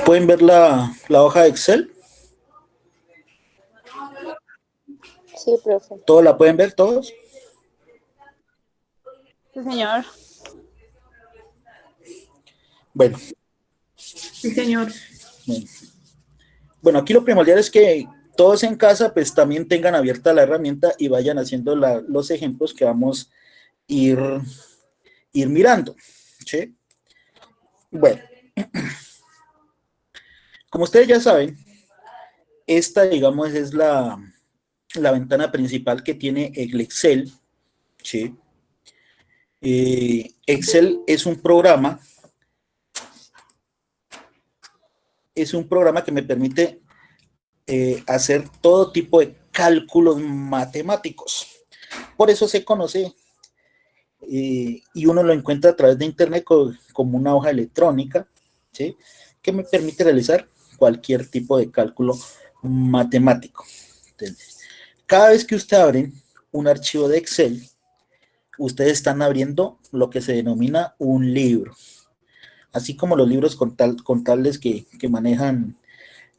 ¿Pueden ver la hoja de Excel? Sí, profe. ¿Todos la pueden ver, todos? Sí, señor. Bueno. Sí, señor. Bueno, aquí lo primordial es que todos en casa pues también tengan abierta la herramienta y vayan haciendo los ejemplos que vamos a ir mirando, ¿sí? Bueno, como ustedes ya saben, esta, digamos, es la ventana principal que tiene el Excel, ¿sí? Excel es un programa que me permite hacer todo tipo de cálculos matemáticos. Por eso se conoce y uno lo encuentra a través de internet como una hoja electrónica, ¿sí? Que me permite realizar cualquier tipo de cálculo matemático. Entonces, cada vez que usted abre un archivo de Excel, ustedes están abriendo lo que se denomina un libro. Así como los libros contables que manejan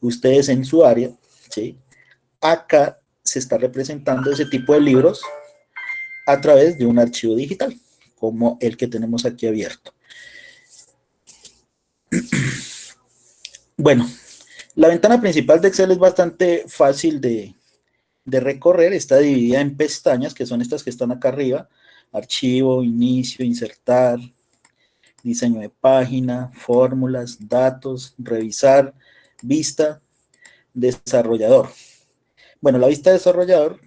ustedes en su área, ¿sí? Acá se está representando ese tipo de libros a través de un archivo digital, como el que tenemos aquí abierto. Bueno, la ventana principal de Excel es bastante fácil de recorrer, está dividida en pestañas, que son estas que están acá arriba: archivo, inicio, insertar, diseño de página, fórmulas, datos, revisar, vista, desarrollador. Bueno, la vista de desarrollador,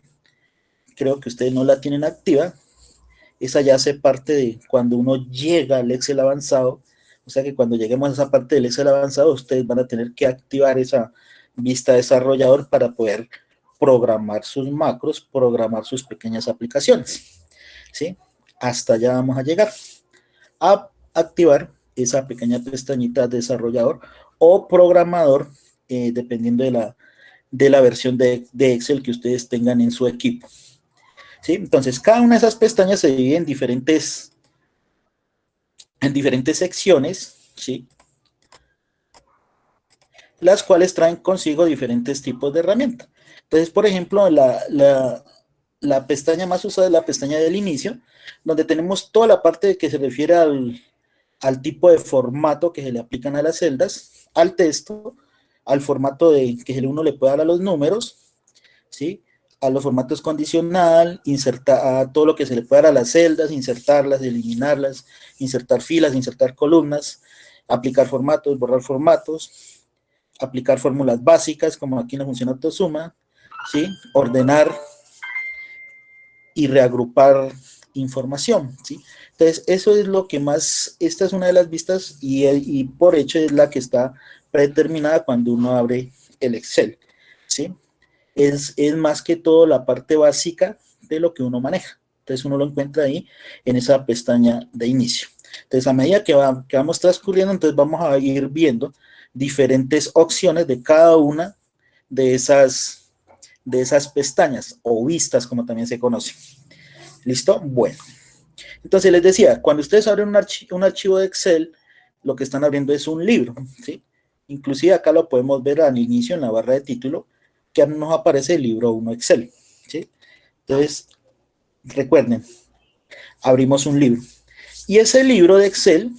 creo que ustedes no la tienen activa. Esa ya hace parte de cuando uno llega al Excel avanzado. O sea que cuando lleguemos a esa parte del Excel avanzado, ustedes van a tener que activar esa vista de desarrollador para poder programar sus macros, programar sus pequeñas aplicaciones, ¿sí? Hasta allá vamos a llegar a activar esa pequeña pestañita de desarrollador o programador, dependiendo de la versión de Excel que ustedes tengan en su equipo, ¿sí? Entonces, cada una de esas pestañas se divide en diferentes secciones, ¿sí? Las cuales traen consigo diferentes tipos de herramientas. Entonces, por ejemplo, la pestaña más usada es la pestaña del inicio, donde tenemos toda la parte que se refiere al tipo de formato que se le aplican a las celdas, al texto, al formato que uno le puede dar a los números, ¿sí? A los formatos condicional, a todo lo que se le puede dar a las celdas, insertarlas, eliminarlas, insertar filas, insertar columnas, aplicar formatos, borrar formatos, aplicar fórmulas básicas, como aquí en la función autosuma, ¿sí? Ordenar y reagrupar información, ¿sí? Entonces, eso es lo que más, esta es una de las vistas y por hecho es la que está predeterminada cuando uno abre el Excel, ¿sí? Es más que todo la parte básica de lo que uno maneja. Entonces, uno lo encuentra ahí en esa pestaña de inicio. Entonces, a medida que vamos transcurriendo, entonces vamos a ir viendo diferentes opciones de cada una de esas pestañas o vistas, como también se conoce. ¿Listo? Bueno. Entonces les decía, cuando ustedes abren un archivo de Excel, lo que están abriendo es un libro, ¿sí? Inclusive acá lo podemos ver al inicio en la barra de título, que nos aparece el libro 1 Excel, ¿sí? Entonces, recuerden, abrimos un libro. Y ese libro de Excel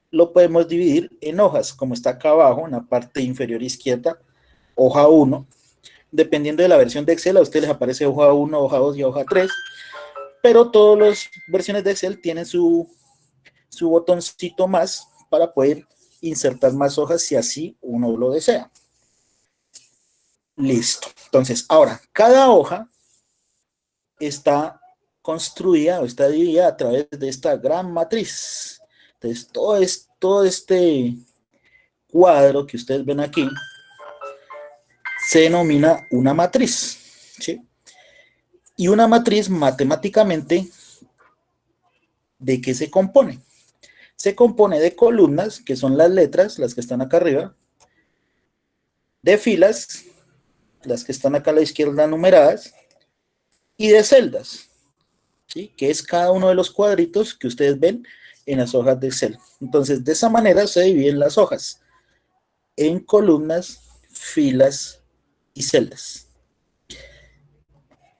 lo podemos dividir en hojas, como está acá abajo, en la parte inferior izquierda, hoja 1. Dependiendo de la versión de Excel, a ustedes les aparece hoja 1, hoja 2 y hoja 3. Pero todas las versiones de Excel tienen su botoncito más para poder insertar más hojas si así uno lo desea. Listo. Entonces, ahora, cada hoja está construida o está dividida a través de esta gran matriz. Entonces, todo este cuadro que ustedes ven aquí se denomina una matriz, ¿sí? Y una matriz matemáticamente, ¿de qué se compone? Se compone de columnas, que son las letras, las que están acá arriba, de filas, las que están acá a la izquierda numeradas, y de celdas, ¿sí? Que es cada uno de los cuadritos que ustedes ven en las hojas de Excel. Entonces, de esa manera se dividen las hojas en columnas, filas y celdas.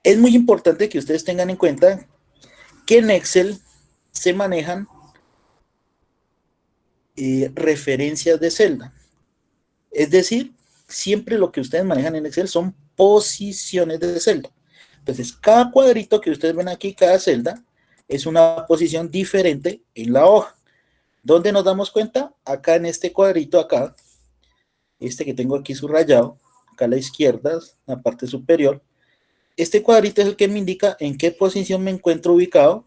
Es muy importante que ustedes tengan en cuenta que en Excel se manejan referencias de celda. Es decir, siempre lo que ustedes manejan en Excel son posiciones de celda. Entonces, cada cuadrito que ustedes ven aquí, cada celda, es una posición diferente en la hoja. ¿Dónde nos damos cuenta? Acá en este cuadrito, acá, este que tengo aquí subrayado, acá a la izquierda, la parte superior, este cuadrito es el que me indica en qué posición me encuentro ubicado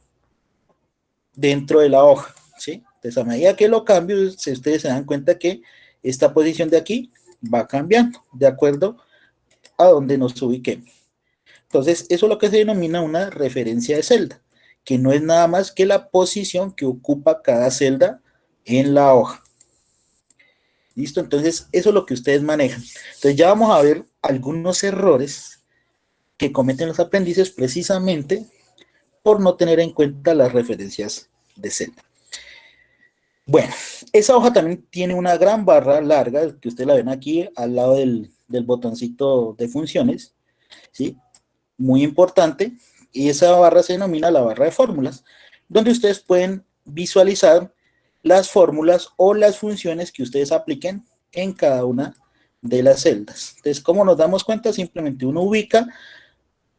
dentro de la hoja, ¿sí? Entonces, a medida que lo cambio, ustedes se dan cuenta que esta posición de aquí va cambiando de acuerdo a donde nos ubiquemos. Entonces, eso es lo que se denomina una referencia de celda, que no es nada más que la posición que ocupa cada celda en la hoja. ¿Listo? Entonces, eso es lo que ustedes manejan. Entonces, ya vamos a ver algunos errores que cometen los aprendices precisamente por no tener en cuenta las referencias de celda. Bueno, esa hoja también tiene una gran barra larga, que ustedes la ven aquí al lado del botoncito de funciones, ¿sí? Muy importante, y esa barra se denomina la barra de fórmulas, donde ustedes pueden visualizar las fórmulas o las funciones que ustedes apliquen en cada una de las celdas. Entonces, ¿cómo nos damos cuenta? Simplemente uno ubica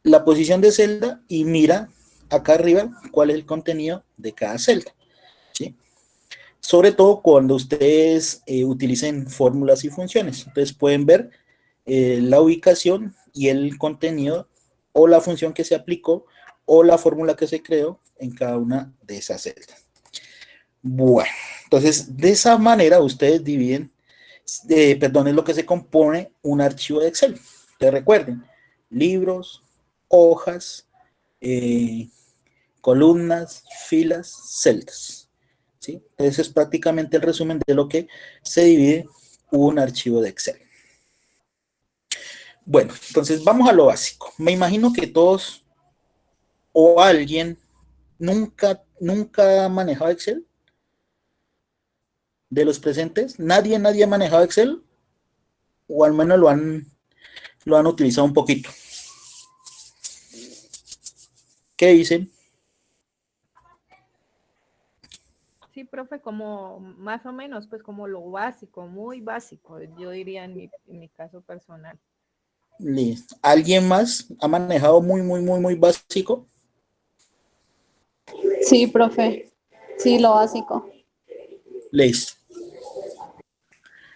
la posición de celda y mira acá arriba cuál es el contenido de cada celda, ¿sí? Sobre todo cuando ustedes utilicen fórmulas y funciones. Entonces pueden ver la ubicación y el contenido o la función que se aplicó o la fórmula que se creó en cada una de esas celdas. Bueno, entonces de esa manera ustedes dividen, perdón, es lo que se compone un archivo de Excel. Entonces recuerden, libros, hojas, columnas, filas, celdas. ¿Sí? Ese es prácticamente el resumen de lo que se divide un archivo de Excel. Bueno, entonces vamos a lo básico. Me imagino que todos o alguien nunca ha manejado Excel de los presentes. Nadie ha manejado Excel o al menos lo han utilizado un poquito. ¿Qué dicen? Sí, profe, como más o menos, pues como lo básico, muy básico, yo diría en mi caso personal. Listo. ¿Alguien más ha manejado muy básico? Sí, profe. Sí, lo básico. Listo.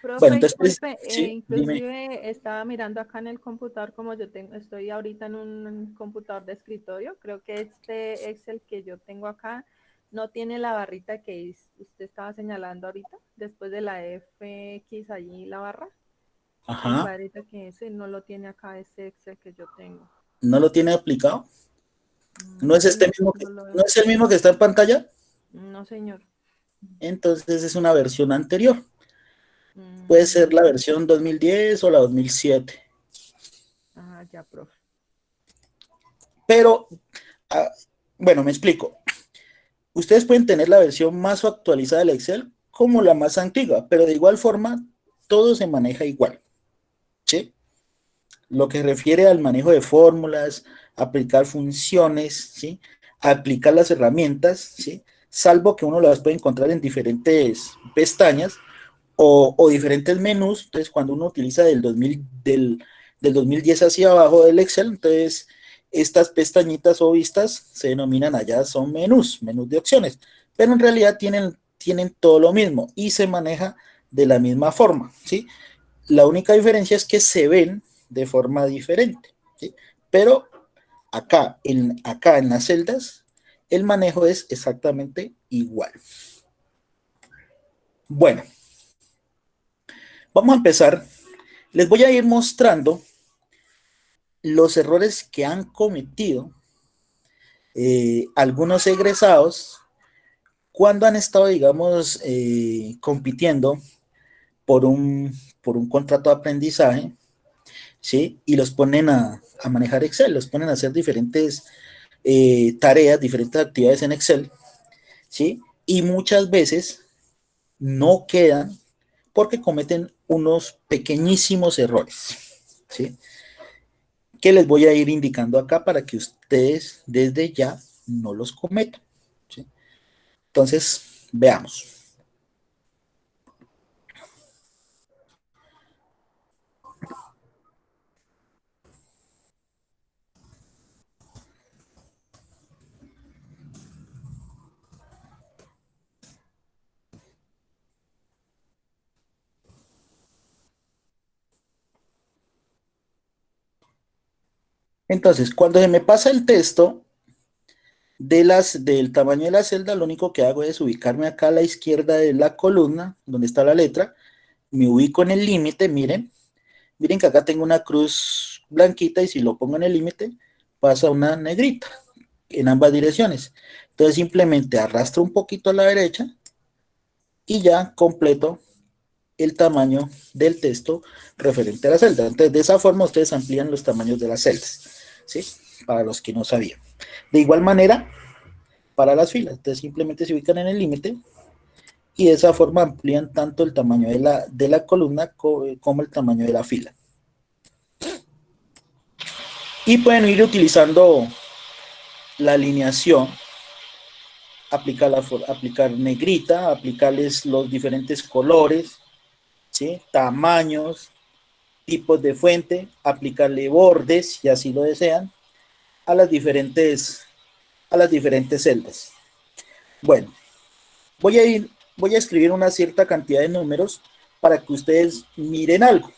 Bueno, Profe, entonces, pues, disculpe, sí, dime. inclusive estaba mirando acá en el computador, como yo tengo, estoy ahorita en un computador de escritorio, creo que este Excel que yo tengo acá no tiene la barrita que usted estaba señalando ahorita, después de la FX allí la barra, el Ajá. cuadrito que ese no lo tiene acá este Excel que yo tengo. ¿No lo tiene aplicado? ¿No es Pues este no, mismo no lo no veo. es el mismo que está en pantalla? No, señor. Entonces es una versión anterior. Puede ser la Mm, versión 2010 o la 2007. ya, profe. Pero, ah, bueno, me explico. Ustedes pueden tener la versión más actualizada del Excel como la más antigua, pero de igual forma todo se maneja igual, ¿sí? Lo que refiere al manejo de fórmulas, aplicar funciones, ¿sí? Aplicar las herramientas, ¿sí? Salvo que uno las puede encontrar en diferentes pestañas o diferentes menús. Entonces, cuando uno utiliza del 2010 hacia abajo del Excel, entonces estas pestañitas o vistas se denominan allá, son menús de opciones, pero en realidad tienen todo lo mismo y se maneja de la misma forma, ¿sí? La única diferencia es que se ven de forma diferente, ¿sí? Pero acá en las celdas, el manejo es exactamente igual. Bueno, vamos a empezar. Les voy a ir mostrando los errores que han cometido algunos egresados cuando han estado, digamos, compitiendo por por un contrato de aprendizaje, ¿sí? Y los ponen a manejar Excel, los ponen a hacer diferentes tareas, diferentes actividades en Excel, ¿sí? Y muchas veces no quedan porque cometen unos pequeñísimos errores, ¿sí? Que les voy a ir indicando acá para que ustedes desde ya no los cometan, ¿sí? Entonces, veamos. Entonces, cuando se me pasa el texto del tamaño de la celda, lo único que hago es ubicarme acá a la izquierda de la columna, donde está la letra, me ubico en el límite, miren que acá tengo una cruz blanquita y si lo pongo en el límite, pasa una negrita en ambas direcciones. Entonces simplemente arrastro un poquito a la derecha y ya completo el tamaño del texto referente a la celda. Entonces, de esa forma ustedes amplían los tamaños de las celdas, ¿sí? Para los que no sabían. De igual manera, para las filas, entonces simplemente se ubican en el límite y de esa forma amplían tanto el tamaño de la columna como el tamaño de la fila. Y pueden ir utilizando la alineación, aplicar negrita, aplicarles los diferentes colores, ¿sí? Tamaños, tipos de fuente, aplicarle bordes, si así lo desean, a a las diferentes celdas. Bueno, voy a escribir una cierta cantidad de números para que ustedes miren algo.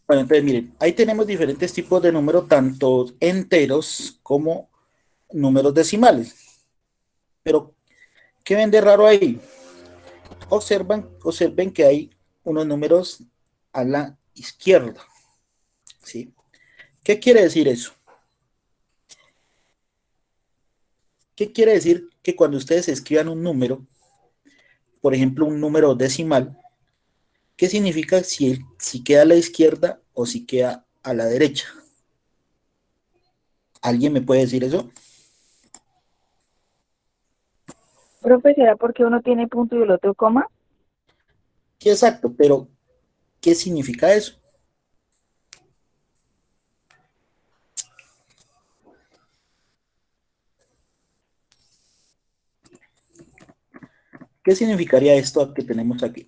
Bueno, entonces miren, ahí tenemos diferentes tipos de números, tanto enteros como números decimales. Pero, ¿qué ven de raro ahí? Observen que hay unos números a la izquierda, ¿sí? ¿Qué quiere decir eso? ¿Qué quiere decir que cuando ustedes escriban un número, por ejemplo, un número decimal, qué significa si queda a la izquierda o si queda a la derecha? ¿Alguien me puede decir eso? Profe, ¿será porque uno tiene punto y el otro coma? Sí, exacto, pero ¿qué significa eso? ¿Qué significaría esto que tenemos aquí?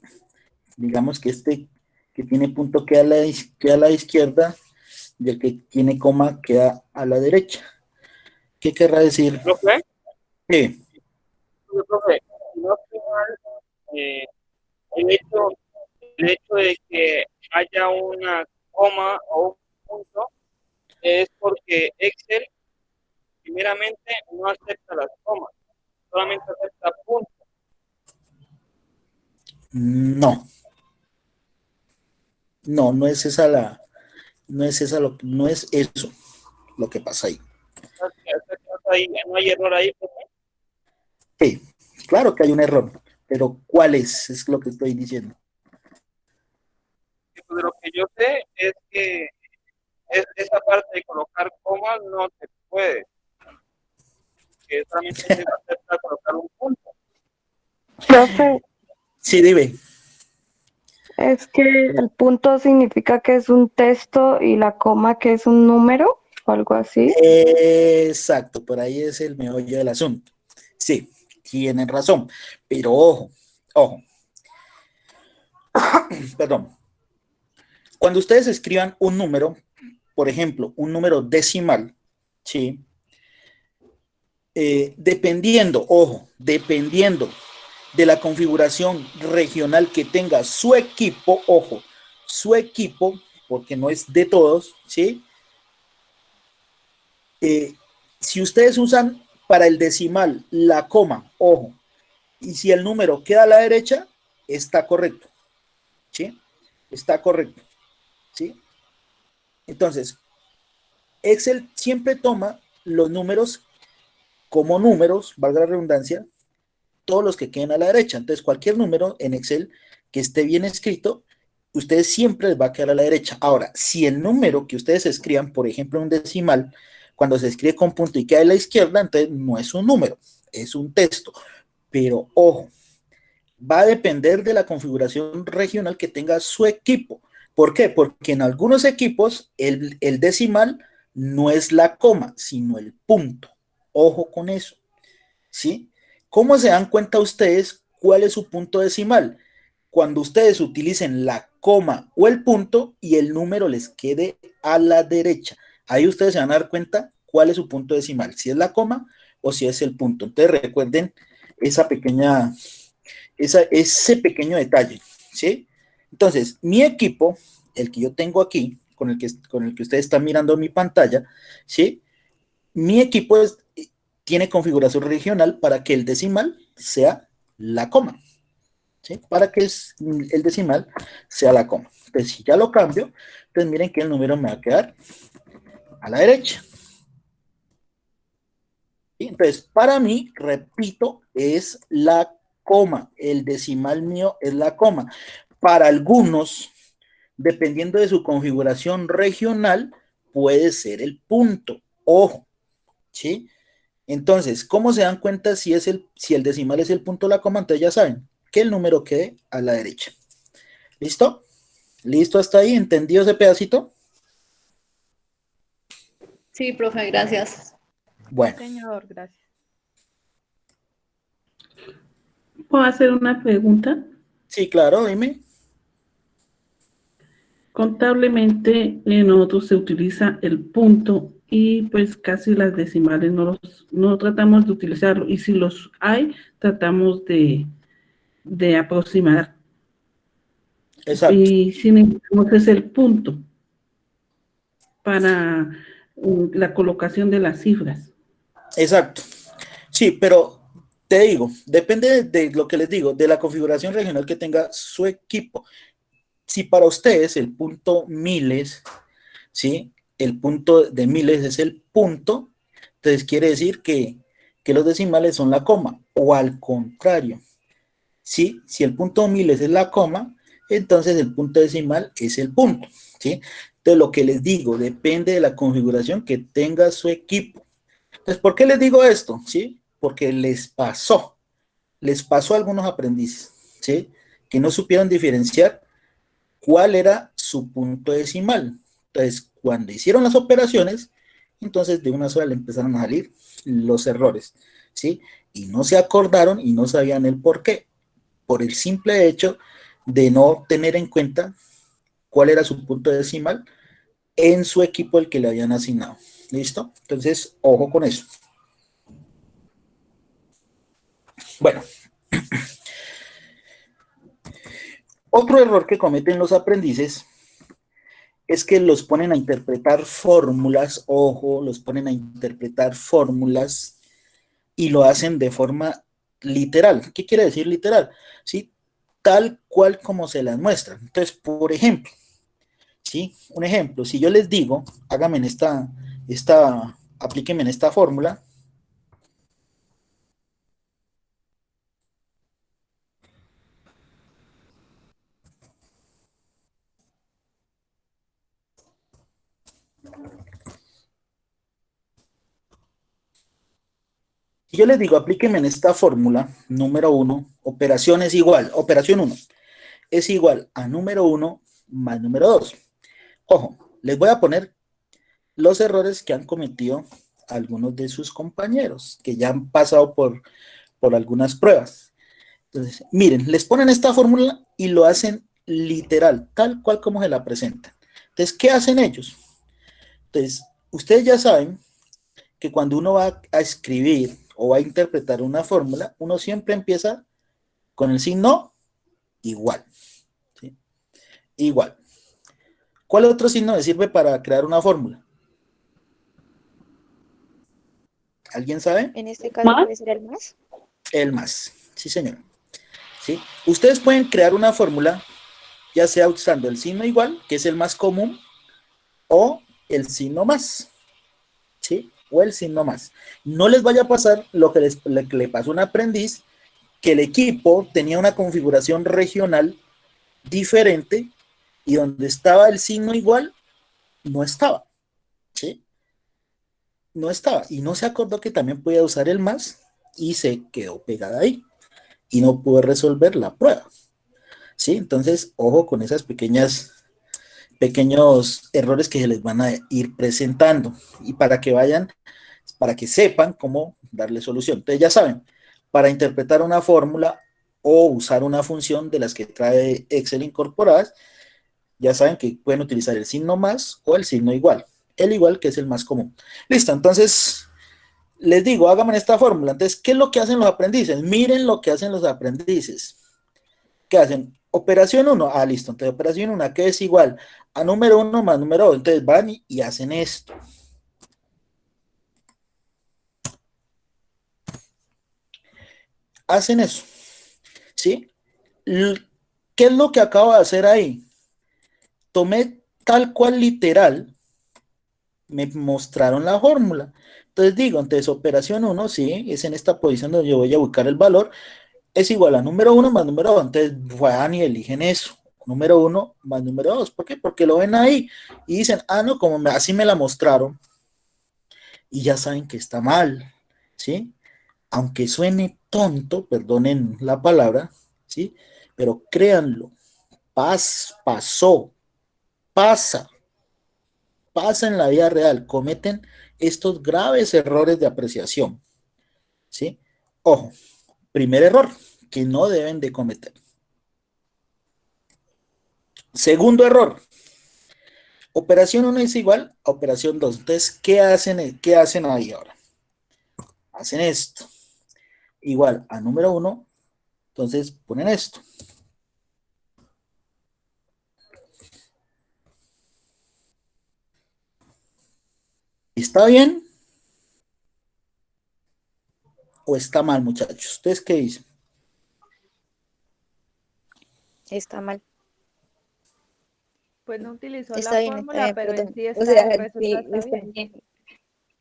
Digamos que este que tiene punto queda a la izquierda y el que tiene coma queda a la derecha. ¿Qué querrá decir? Profe, Sí, profe, si no estoy mal, eh, el hecho de que haya una coma o un punto es porque Excel primeramente no acepta las comas, solamente acepta puntos. No, no, no es esa la, no es eso lo que pasa ahí. No hay error ahí, profe. Sí, claro que hay un error, pero ¿cuál es? Es lo que estoy diciendo. Pues de lo que yo sé es que esa parte de colocar comas no se puede, que solamente se acepta colocar un punto. Profe, Sí, dime. es que el punto significa que es un texto y la coma que es un número o algo así. Exacto, por ahí es el meollo del asunto. Sí, tienen razón, pero ojo, ojo, perdón. Cuando ustedes escriban un número, por ejemplo, un número decimal, ¿sí? Dependiendo, ojo, dependiendo de la configuración regional que tenga su equipo, ojo, su equipo, porque no es de todos, ¿sí? Si ustedes usan para el decimal la coma, ojo, y si el número queda a la derecha, está correcto, ¿sí? Está correcto, ¿sí? Entonces, Excel siempre toma los números como números, valga la redundancia, todos los que queden a la derecha. Entonces, cualquier número en Excel que esté bien escrito, ustedes siempre les va a quedar a la derecha. Ahora, si el número que ustedes escriban, por ejemplo, un decimal, cuando se escribe con punto y queda a la izquierda, entonces no es un número, es un texto. Pero ojo, va a depender de la configuración regional que tenga su equipo. ¿Por qué? Porque en algunos equipos el decimal no es la coma, sino el punto. Ojo con eso, ¿sí? ¿Cómo se dan cuenta ustedes cuál es su punto decimal? Cuando ustedes utilicen la coma o el punto y el número les quede a la derecha. Ahí ustedes se van a dar cuenta cuál es su punto decimal, si es la coma o si es el punto. Entonces recuerden esa pequeña ese pequeño detalle, ¿sí? Entonces, mi equipo, el que yo tengo aquí, con el que ustedes están mirando mi pantalla, ¿sí? Mi equipo tiene configuración regional para que el decimal sea la coma, ¿sí? Para que el decimal sea la coma. Entonces, si ya lo cambio, entonces miren que el número me va a quedar a la derecha. ¿Sí? Entonces, para mí, repito, es la coma. El decimal mío es la coma. Para algunos, dependiendo de su configuración regional, puede ser el punto. Ojo, ¿sí? Entonces, ¿cómo se dan cuenta si el decimal es el punto o la coma? Entonces ya saben que el número quede a la derecha. ¿Listo? ¿Listo hasta ahí? ¿Entendido ese pedacito? Sí, profe, gracias. Bueno, Señor, gracias. ¿Puedo hacer una pregunta? sí, claro, dime. Contablemente, nosotros se utiliza el punto y pues casi las decimales no tratamos de utilizarlo. Y si los hay, tratamos de aproximar. Exacto, Y si necesitamos es el punto para la colocación de las cifras. exacto. Sí, pero te digo, depende de lo que les digo, de la configuración regional que tenga su equipo. Si para ustedes el punto miles, ¿sí? El punto de miles es el punto, entonces quiere decir que los decimales son la coma, o al contrario, ¿sí? Si el punto miles es la coma, entonces el punto decimal es el punto, ¿sí? Entonces lo que les digo, depende de la configuración que tenga su equipo. Entonces, ¿por qué les digo esto? ¿Sí? Porque les pasó a algunos aprendices, ¿sí? Que no supieron diferenciar cuál era su punto decimal. Entonces, cuando hicieron las operaciones, entonces de una sola le empezaron a salir los errores, ¿sí? Y no se acordaron y no sabían el por qué, por el simple hecho de no tener en cuenta cuál era su punto decimal en su equipo el que le habían asignado. ¿Listo? Entonces, ojo con eso. Bueno, otro error que cometen los aprendices es que los ponen a interpretar fórmulas, ojo, los ponen a interpretar fórmulas y lo hacen de forma literal. ¿Qué quiere decir literal? ¿Sí? Tal cual como se las muestran. Entonces, por ejemplo, ¿sí? Un ejemplo, si yo les digo, háganme en aplíquenme en esta fórmula, si yo les digo, aplíquenme en esta fórmula, número 1, operación es igual, operación 1 es igual a número 1 más número 2. Ojo, les voy a poner los errores que han cometido algunos de sus compañeros, que ya han pasado por algunas pruebas. Entonces, miren, les ponen esta fórmula y lo hacen literal, tal cual como se la presentan. Entonces, ¿qué hacen ellos? Entonces, ustedes ya saben que cuando uno va a escribir o va a interpretar una fórmula, uno siempre empieza con el signo igual. ¿Sí? Igual. ¿Cuál otro signo le sirve para crear una fórmula? ¿Alguien sabe? En este caso puede ser el más. El más. Sí, señor. ¿Sí? Ustedes pueden crear una fórmula, ya sea usando el signo igual, que es el más común, o el signo más. ¿Sí? O el signo más. No les vaya a pasar lo que le pasó a un aprendiz, que el equipo tenía una configuración regional diferente y donde estaba el signo igual, no estaba. ¿Sí? No estaba. Y no se acordó que también podía usar el más y se quedó pegada ahí. Y no pudo resolver la prueba. ¿Sí? Entonces, ojo con esas pequeños errores que se les van a ir presentando y para que sepan cómo darle solución. Entonces, ya saben, para interpretar una fórmula o usar una función de las que trae Excel incorporadas, ya saben que pueden utilizar el signo más o el signo igual. El igual, que es el más común. Listo, entonces les digo, háganme esta fórmula. Entonces, ¿qué es lo que hacen los aprendices? Miren lo que hacen los aprendices. ¿Qué hacen? Operación 1, listo. Entonces, operación 1, que es igual a número 1 más número 2. Entonces, van y hacen esto. Hacen eso. ¿Sí? ¿Qué es lo que acabo de hacer ahí? Tomé tal cual literal, me mostraron la fórmula. Entonces digo, entonces operación 1, sí, es en esta posición donde yo voy a buscar el valor, es igual a número 1 más número 2. Entonces van y eligen eso. Número 1 más número 2. ¿Por qué? Porque lo ven ahí y dicen, no, como así me la mostraron. Y ya saben que está mal, ¿sí? Aunque suene tonto, perdonen la palabra, ¿sí? Pero créanlo, pasó, pasa en la vida real, cometen estos graves errores de apreciación, ¿sí? Ojo, primer error que no deben de cometer. Segundo error, operación 1 es igual a operación 2. Entonces, ¿qué hacen ahí ahora? Hacen esto, igual a número 1, entonces ponen esto. ¿Está bien o está mal, muchachos? ¿Ustedes qué dicen? Está mal. Pues no utilizó Está la bien, fórmula, pero en sí o sea, el resultado sí, está está bien. bien.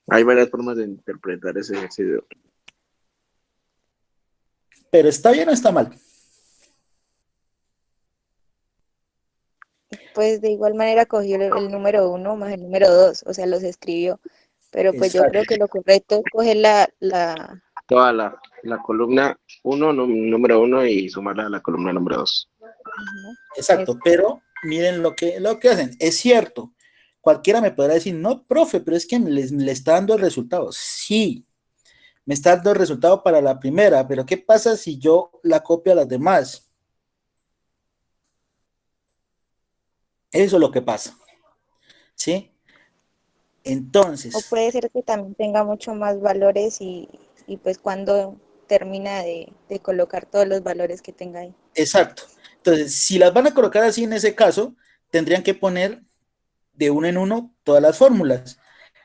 Hay varias formas de interpretar ese ejercicio. ¿Pero está bien o está mal? Pues de igual manera cogió el número 1 más el número 2, o sea, los escribió. Pero pues yo Exacto. creo que lo correcto es coger la Toda la columna 1, número 1 y sumarla a la columna número 2. Ujú. Exacto, pero miren lo que hacen. Es cierto, cualquiera me podrá decir, no, profe, pero es que le está dando el resultado. Sí, me está dando el resultado para la primera, pero ¿qué pasa si yo la copio a las demás? Eso es lo que pasa, ¿sí? O Entonces, puede ser que también tenga mucho más valores y pues cuando termina de colocar todos los valores que tenga ahí. exacto. Entonces, si las van a colocar así en ese caso, tendrían que poner de uno en uno todas las fórmulas,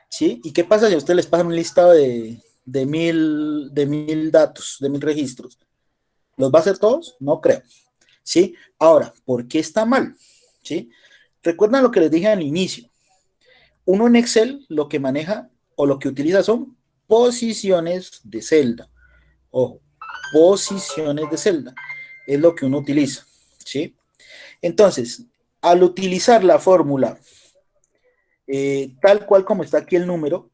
¿sí? ¿Y qué pasa si a ustedes les pasan un listado de mil datos, de 1000 registros? ¿Los va a hacer todos? No creo, ¿sí? Ahora, ¿por qué está mal? ¿Sí? Recuerdan lo que les dije al inicio. Uno en Excel lo que maneja o lo que utiliza son posiciones de celda. Ojo, posiciones de celda es lo que uno utiliza, ¿sí? Entonces, al utilizar la fórmula tal cual como está aquí el número,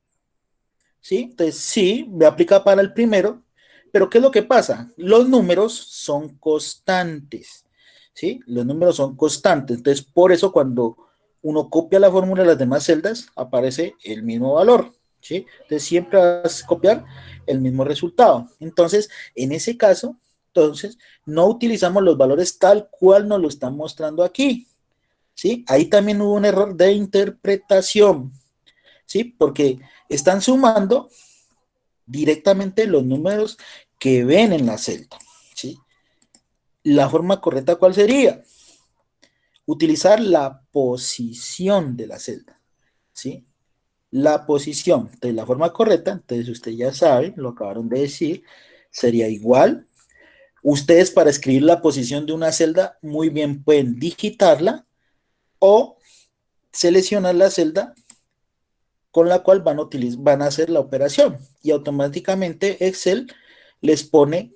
¿sí? Entonces, sí, me aplica para el primero, pero ¿qué es lo que pasa? Los números son constantes, ¿sí? Los números son constantes, entonces por eso cuando uno copia la fórmula de las demás celdas, aparece el mismo valor, ¿sí? Entonces siempre vas a copiar el mismo resultado. Entonces, en ese caso, entonces, no utilizamos los valores tal cual nos lo están mostrando aquí, ¿sí? Ahí también hubo un error de interpretación, ¿sí? Porque están sumando directamente los números que ven en la celda, ¿sí? La forma correcta, ¿cuál sería? Utilizar la posición de la celda, ¿sí? La posición. Entonces, la forma correcta, entonces usted ya sabe, lo acabaron de decir, sería igual. Ustedes para escribir la posición de una celda, muy bien pueden digitarla o seleccionar la celda con la cual van a hacer la operación y automáticamente Excel les pone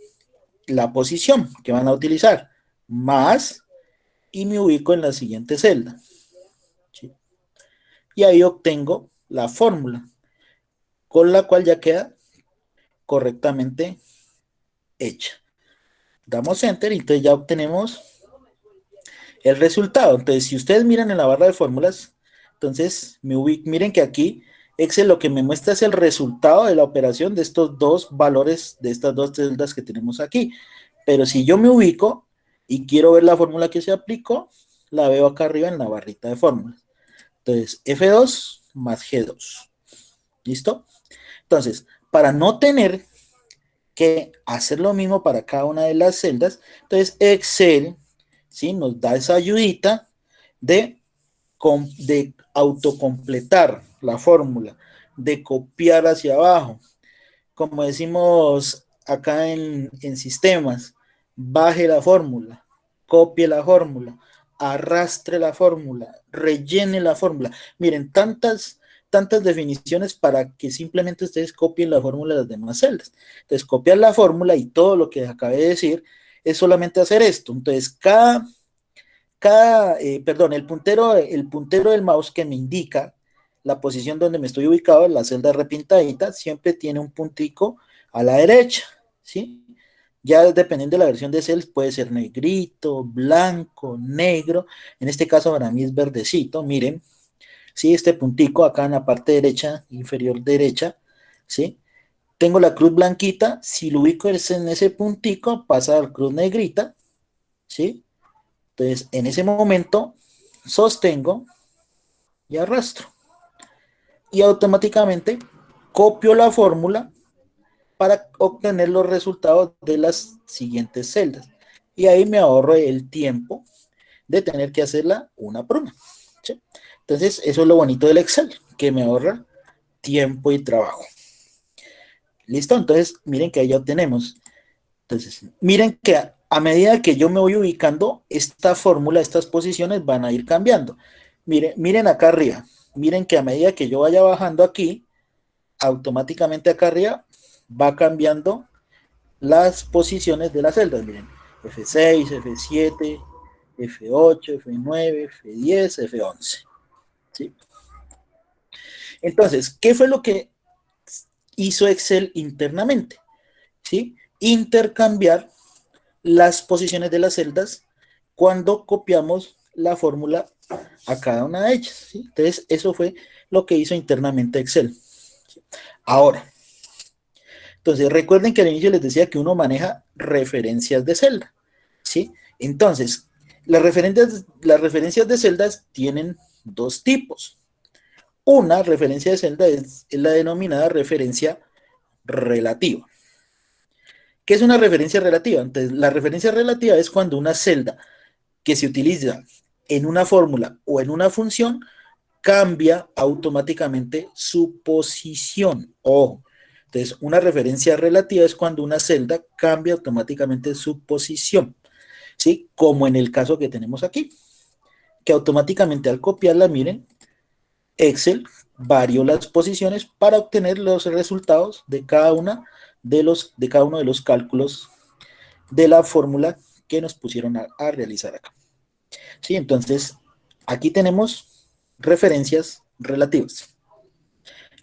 la posición que van a utilizar, más, y me ubico en la siguiente celda, ¿sí? Y ahí obtengo la fórmula, con la cual ya queda correctamente hecha. Damos Enter y entonces ya obtenemos el resultado. Entonces, si ustedes miran en la barra de fórmulas, entonces miren que aquí Excel lo que me muestra es el resultado de la operación de estos dos valores, de estas dos celdas que tenemos aquí. Pero si yo me ubico y quiero ver la fórmula que se aplicó, la veo acá arriba en la barrita de fórmulas. Entonces, F2 más G2. ¿Listo? Entonces, para no tener que hacer lo mismo para cada una de las celdas, entonces Excel, ¿sí?, nos da esa ayudita de autocompletar la fórmula, de copiar hacia abajo. Como decimos acá en sistemas, baje la fórmula, copie la fórmula, arrastre la fórmula, rellene la fórmula. Miren, tantas definiciones para que simplemente ustedes copien la fórmula de las demás celdas. Entonces, copiar la fórmula y todo lo que acabé de decir es solamente hacer esto. Entonces, el puntero del mouse que me indica la posición donde me estoy ubicado, en la celda repintadita, siempre tiene un puntico a la derecha, ¿sí? Ya dependiendo de la versión de Excel, puede ser negrito, blanco, negro. En este caso para mí es verdecito, miren. Sí, este puntico acá en la parte derecha, inferior derecha, ¿sí? Tengo la cruz blanquita, si lo ubico en ese puntico, pasa a la cruz negrita, ¿sí? Entonces, en ese momento, sostengo y arrastro. Y automáticamente copio la fórmula para obtener los resultados de las siguientes celdas. Y ahí me ahorro el tiempo de tener que hacerla una por una, ¿sí? Entonces, eso es lo bonito del Excel, que me ahorra tiempo y trabajo. ¿Listo? Entonces, miren que ahí ya tenemos. Entonces, miren que a medida que yo me voy ubicando, esta fórmula, estas posiciones van a ir cambiando. Miren acá arriba. Miren que a medida que yo vaya bajando aquí, automáticamente acá arriba va cambiando las posiciones de las celdas. Miren, F6, F7, F8, F9, F10, F11. ¿Sí? Entonces, ¿qué fue lo que hizo Excel internamente? ¿Sí? Intercambiar las posiciones de las celdas cuando copiamos la fórmula a cada una de ellas, ¿sí? Entonces, eso fue lo que hizo internamente Excel. ¿Sí? Ahora, entonces recuerden que al inicio les decía que uno maneja referencias de celda, ¿sí? Entonces, las referencias de celdas tienen dos tipos. Una referencia de celda es la denominada referencia relativa. ¿Qué es una referencia relativa? Entonces, la referencia relativa es cuando una celda que se utiliza en una fórmula o en una función cambia automáticamente su posición. Ojo, entonces una referencia relativa es cuando una celda cambia automáticamente su posición, ¿sí? Como en el caso que tenemos aquí, que automáticamente al copiarla, miren, Excel varió las posiciones para obtener los resultados de cada uno de los cálculos de la fórmula que nos pusieron a realizar acá. ¿Sí? Entonces, aquí tenemos referencias relativas.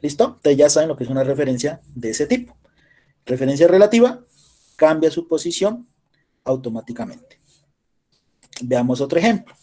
¿Listo? Ustedes ya saben lo que es una referencia de ese tipo. Referencia relativa cambia su posición automáticamente. Veamos otro ejemplo.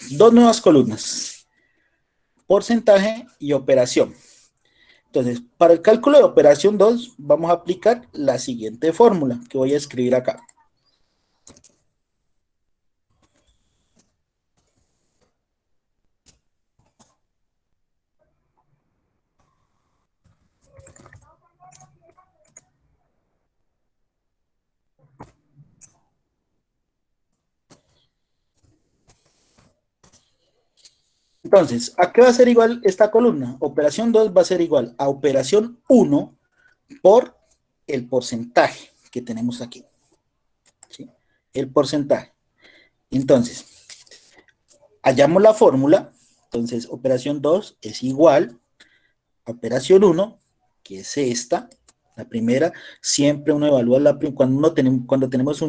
Dos nuevas columnas, porcentaje y operación. Entonces, para el cálculo de operación 2, vamos a aplicar la siguiente fórmula que voy a escribir acá. Entonces, ¿a qué va a ser igual esta columna? Operación 2 va a ser igual a operación 1 por el porcentaje que tenemos aquí. ¿Sí? El porcentaje. Entonces, hallamos la fórmula. Entonces, operación 2 es igual a operación 1, que es esta, la primera. Siempre uno evalúa cuando tenemos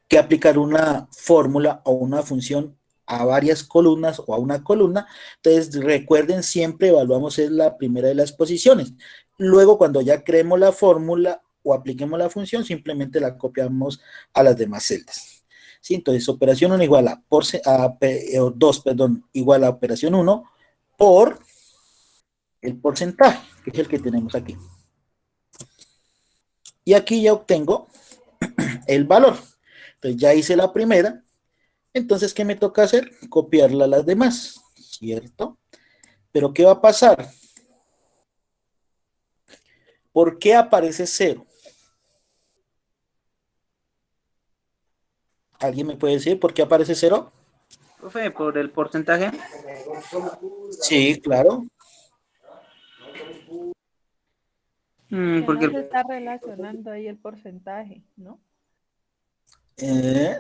que aplicar una fórmula o una función a varias columnas o a una columna. Entonces, recuerden, siempre evaluamos la primera de las posiciones. Luego, cuando ya creemos la fórmula o apliquemos la función, simplemente la copiamos a las demás celdas. ¿Sí? Entonces, operación 1 igual a 2, igual a operación 1 por el porcentaje, que es el que tenemos aquí. Y aquí ya obtengo el valor. Entonces, ya hice la primera. Entonces, ¿qué me toca hacer? Copiarla a las demás, ¿cierto? Pero, ¿qué va a pasar? ¿Por qué aparece 0? ¿Alguien me puede decir por qué aparece 0? Profe, por el porcentaje. ¿Qué Sí, claro. Porque nos está relacionando ahí el porcentaje, ¿no?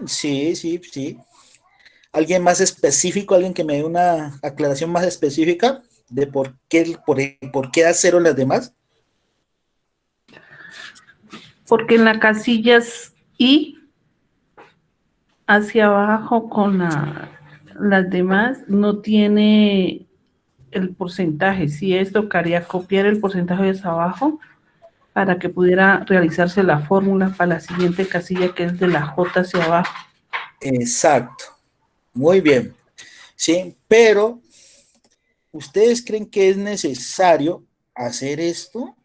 Sí. ¿Alguien más específico? ¿Alguien que me dé una aclaración más específica de por qué da 0 en las demás? Porque en la casillas I hacia abajo con las demás no tiene el porcentaje. Si es, tocaría copiar el porcentaje hacia abajo para que pudiera realizarse la fórmula para la siguiente casilla, que es de la J hacia abajo. Exacto. Muy bien. Sí, pero ¿ustedes creen que es necesario hacer esto?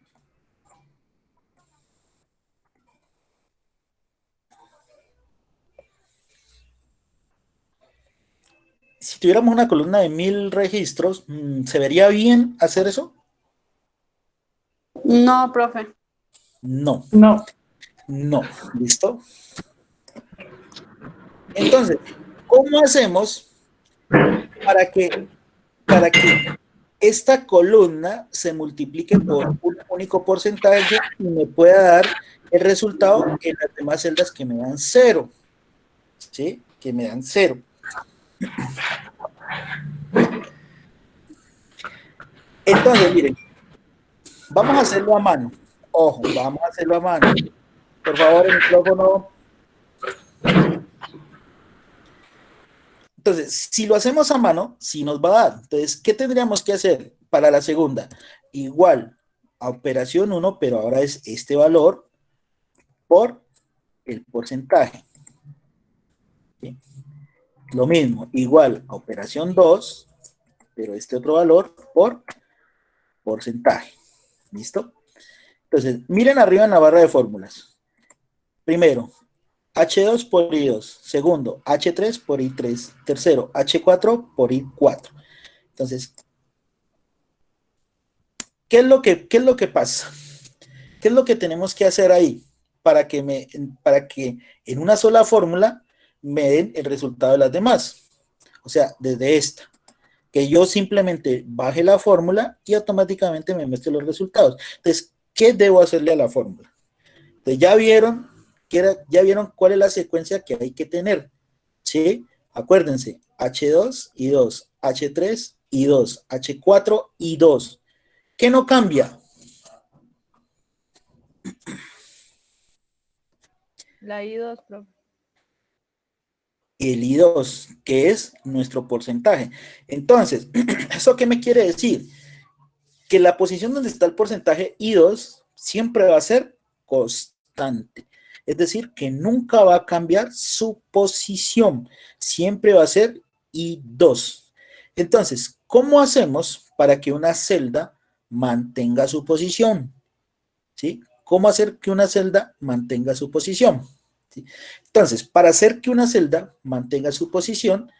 Si tuviéramos una columna de 1000 registros, ¿se vería bien hacer eso? No, profe. No, No, ¿listo? Entonces, ¿cómo hacemos para que esta columna se multiplique por un único porcentaje y me pueda dar el resultado en las demás celdas que me dan 0? ¿Sí? Que me dan 0. Entonces, miren, vamos a hacerlo a mano. Ojo, vamos a hacerlo a mano. Por favor, el micrófono. Entonces, si lo hacemos a mano, sí nos va a dar. Entonces, ¿qué tendríamos que hacer para la segunda? Igual a operación 1, pero ahora es este valor, por el porcentaje. ¿Sí? Lo mismo, igual a operación 2, pero este otro valor por porcentaje. ¿Listo? Entonces, miren arriba en la barra de fórmulas. Primero, H2 por I2. Segundo, H3 por I3. Tercero, H4 por I4. Entonces, ¿qué es lo que pasa? ¿Qué es lo que tenemos que hacer ahí? Para que en una sola fórmula me den el resultado de las demás. O sea, desde esta. Que yo simplemente baje la fórmula y automáticamente me muestre los resultados. Entonces, ¿qué debo hacerle a la fórmula? Entonces, ya vieron cuál es la secuencia que hay que tener. ¿Sí? Acuérdense, H2 y 2, H3 y 2, H4 y 2. ¿Qué no cambia? La I2, profe. El I2, que es nuestro porcentaje. Entonces, ¿eso qué me quiere decir? Que la posición donde está el porcentaje I2 siempre va a ser constante. Es decir, que nunca va a cambiar su posición. Siempre va a ser I2. Entonces, ¿cómo hacemos para que una celda mantenga su posición? ¿Sí? ¿Cómo hacer que una celda mantenga su posición? ¿Sí? Entonces, para hacer que una celda mantenga su posición,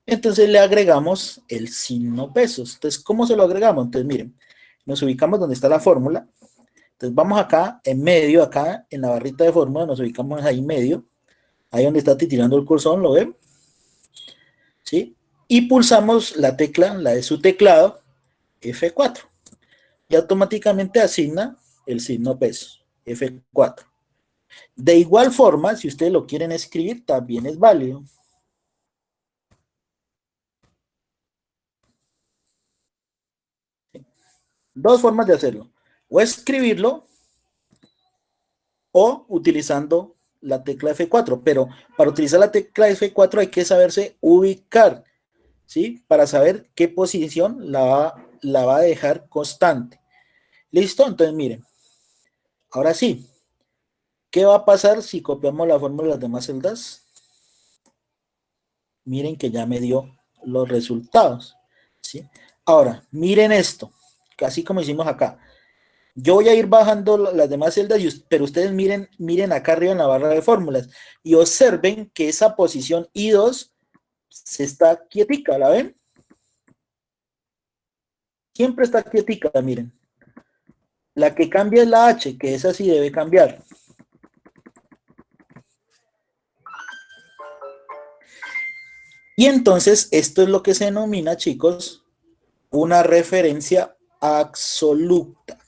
entonces le agregamos el signo pesos. Entonces, ¿cómo se lo agregamos? Entonces, miren, nos ubicamos donde está la fórmula. Entonces, vamos acá, en medio, acá, en la barrita de fórmula, nos ubicamos ahí en medio, ahí donde está titilando el cursor, ¿lo ven? ¿Sí? Y pulsamos la tecla, la de su teclado, F4. Y automáticamente asigna el signo peso, F4. De igual forma, si ustedes lo quieren escribir, también es válido. Dos formas de hacerlo. O escribirlo o utilizando la tecla F4. Pero para utilizar la tecla F4 hay que saberse ubicar, ¿sí? Para saber qué posición la va a dejar constante. ¿Listo? Entonces miren. Ahora sí. ¿Qué va a pasar si copiamos la fórmula de las demás celdas? Miren que ya me dio los resultados, ¿sí? Ahora, miren esto, casi como hicimos acá. Yo voy a ir bajando las demás celdas, pero ustedes miren acá arriba en la barra de fórmulas y observen que esa posición I2 se está quietica, ¿la ven? Siempre está quietica, miren. La que cambia es la H, que esa sí debe cambiar. Y entonces esto es lo que se denomina, chicos, una referencia absoluta.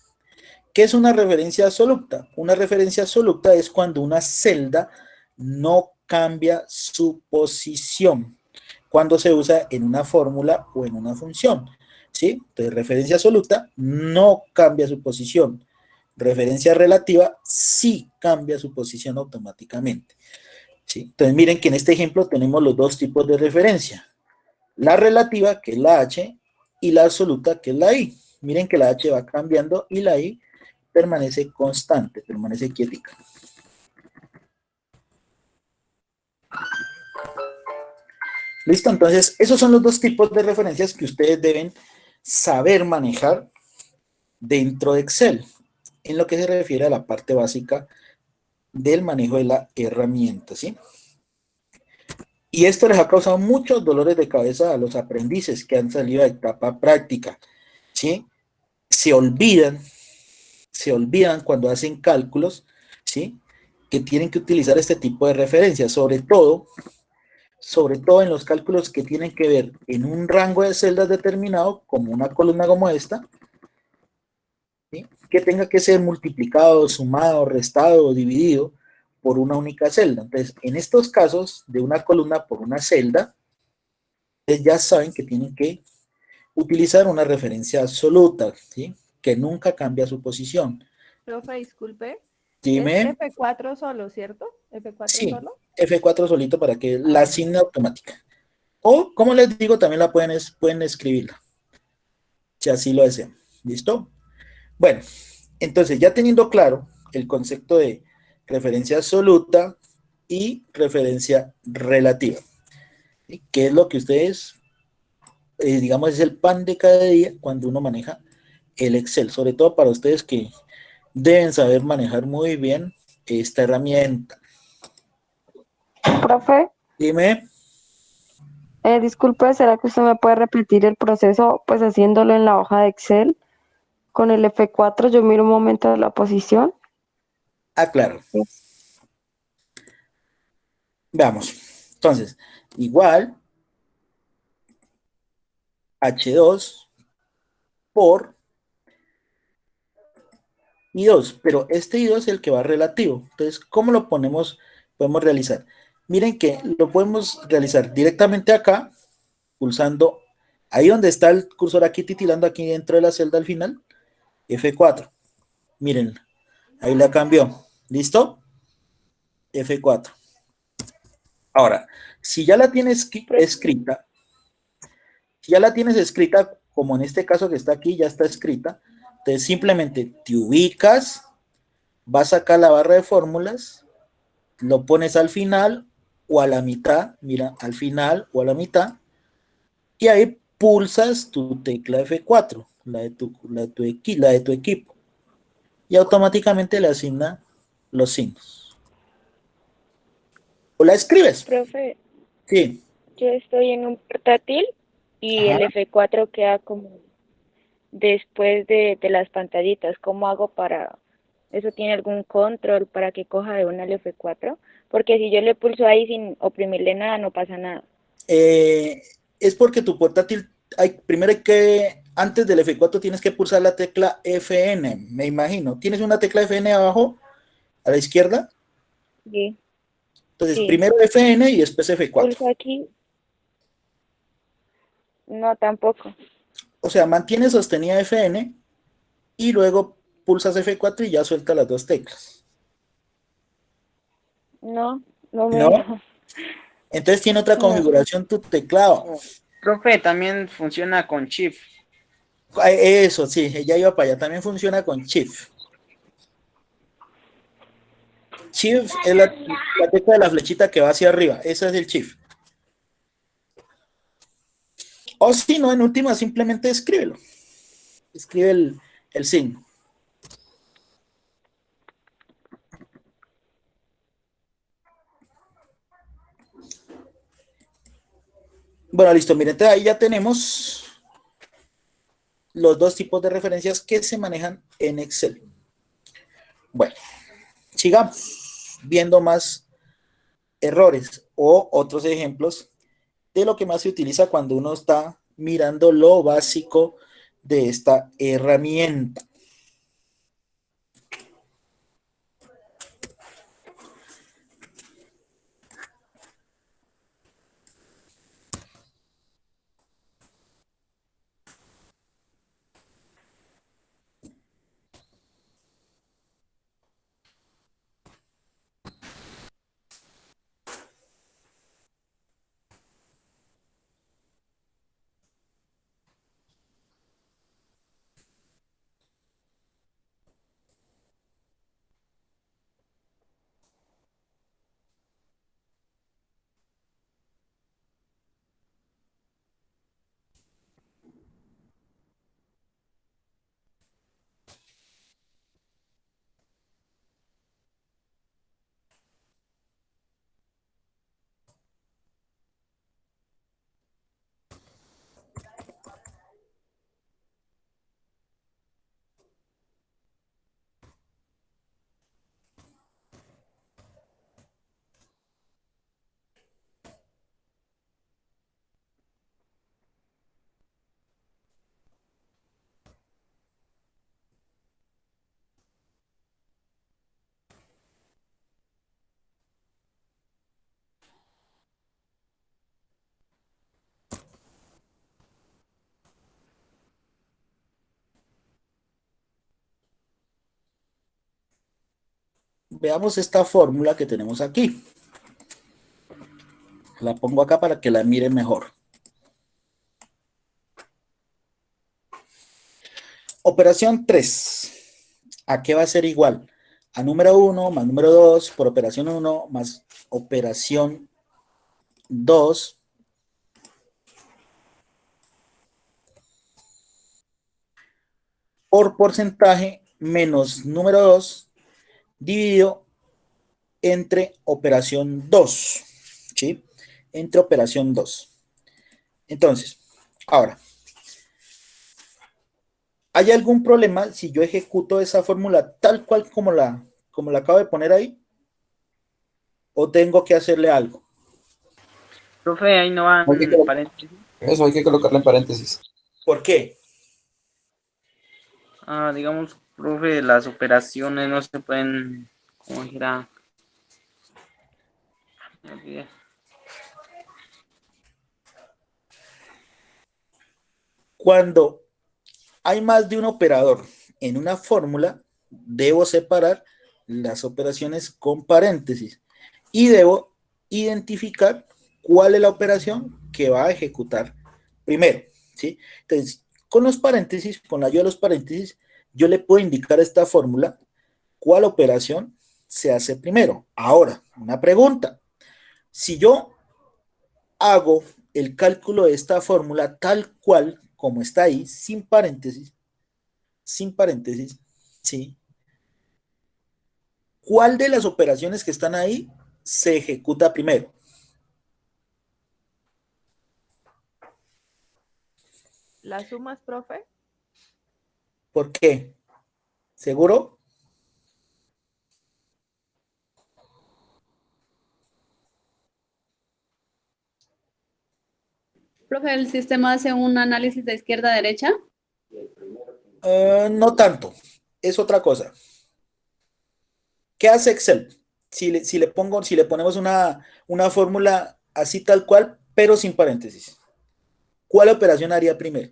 ¿Qué es una referencia absoluta? Una referencia absoluta es cuando una celda no cambia su posición, cuando se usa en una fórmula o en una función, ¿sí? Entonces, referencia absoluta no cambia su posición. Referencia relativa sí cambia su posición automáticamente, ¿sí? Entonces, miren que en este ejemplo tenemos los dos tipos de referencia. La relativa, que es la H, y la absoluta, que es la I. Miren que la H va cambiando y la I permanece constante, permanece quietica. Listo, entonces esos son los dos tipos de referencias que ustedes deben saber manejar dentro de Excel, en lo que se refiere a la parte básica del manejo de la herramienta, ¿sí? Y esto les ha causado muchos dolores de cabeza a los aprendices que han salido de etapa práctica, ¿sí? Se olvidan cuando hacen cálculos, ¿sí? Que tienen que utilizar este tipo de referencias, sobre todo en los cálculos que tienen que ver en un rango de celdas determinado, como una columna como esta, ¿sí? Que tenga que ser multiplicado, sumado, restado o dividido por una única celda. Entonces, en estos casos de una columna por una celda, ustedes ya saben que tienen que utilizar una referencia absoluta, ¿sí? Que nunca cambia su posición. Profe, disculpe. Dime. Es F4 solo, ¿cierto? F4 Sí, solo. F4 solito para que la asigne automática. O, como les digo, también la pueden escribirla, si así lo desean. ¿Listo? Bueno, entonces ya teniendo claro el concepto de referencia absoluta y referencia relativa. ¿Y qué es lo que ustedes, digamos, es el pan de cada día cuando uno maneja el Excel? Sobre todo para ustedes que deben saber manejar muy bien esta herramienta. Profe, Dime. disculpe, ¿será que usted me puede repetir el proceso, pues haciéndolo en la hoja de Excel? Con el F4 yo miro un momento la posición. Ah, claro. Sí. Veamos. Entonces, igual H2 por I2, pero este I2 es el que va relativo. Entonces, ¿cómo lo podemos realizar? Miren que lo podemos realizar directamente acá, pulsando ahí donde está el cursor aquí titilando aquí dentro de la celda al final, F4. Miren, ahí la cambió. ¿Listo? F4. Ahora, si ya la tienes escrita, si ya la tienes escrita, como en este caso que está aquí, ya está escrita, entonces simplemente te ubicas, vas acá a la barra de fórmulas, lo pones al final o a la mitad, mira, al final o a la mitad, y ahí pulsas tu tecla F4, la de tu equipo, y automáticamente le asigna los signos. O la escribes. Profe, Sí. yo estoy en un portátil y Ajá. el F4 queda como después de las pantallitas. ¿Cómo hago para eso? ¿Tiene algún control para que coja de una el F4? Porque si yo le pulso ahí sin oprimirle nada, no pasa nada. Es porque tu portátil, primero hay que, antes del F4 tienes que pulsar la tecla FN, me imagino. ¿Tienes una tecla FN abajo, a la izquierda? Sí, Entonces, sí. primero FN y después F4. Pulso aquí. No, tampoco. O sea, mantienes sostenida FN y luego pulsas F4 y ya suelta las dos teclas. No, no me ¿No? deja. Entonces tiene otra No. configuración tu teclado. Profe, también funciona con Shift. Eso, sí, ya iba para allá. También funciona con Shift. Shift es la tecla de la flechita que va hacia arriba. Esa es el Shift. O si no, en última, simplemente escríbelo. Escribe el signo. Bueno, listo. Miren, entonces ahí ya tenemos los dos tipos de referencias que se manejan en Excel. Bueno, sigamos viendo más errores o otros ejemplos de lo que más se utiliza cuando uno está mirando lo básico de esta herramienta. Veamos esta fórmula que tenemos aquí. La pongo acá para que la miren mejor. Operación 3. ¿A qué va a ser igual? a número 1 más número 2 por operación 1 más operación 2 por porcentaje menos número 2 dividido entre operación 2, ¿sí? Entre operación 2. Entonces, ahora, ¿hay algún problema si yo ejecuto esa fórmula tal cual como la acabo de poner ahí? ¿O tengo que hacerle algo? Profe, ahí no van paréntesis. Eso hay que colocarlo en paréntesis. ¿Por qué? Digamos, profe, las operaciones no se pueden, ¿cómo dijera? Me olvidé. Cuando hay más de un operador en una fórmula, debo separar las operaciones con paréntesis y debo identificar cuál es la operación que va a ejecutar primero, ¿sí? Entonces, con los paréntesis, con la ayuda de los paréntesis, yo le puedo indicar a esta fórmula cuál operación se hace primero. Ahora, una pregunta. Si yo hago el cálculo de esta fórmula tal cual como está ahí, sin paréntesis, ¿sí? ¿Cuál de las operaciones que están ahí se ejecuta primero? ¿Las sumas, profe? ¿Por qué? ¿Seguro? Profe, ¿el sistema hace un análisis de izquierda a derecha? No tanto, es otra cosa. ¿Qué hace Excel? Si le ponemos una fórmula así tal cual, pero sin paréntesis, ¿cuál operación haría primero?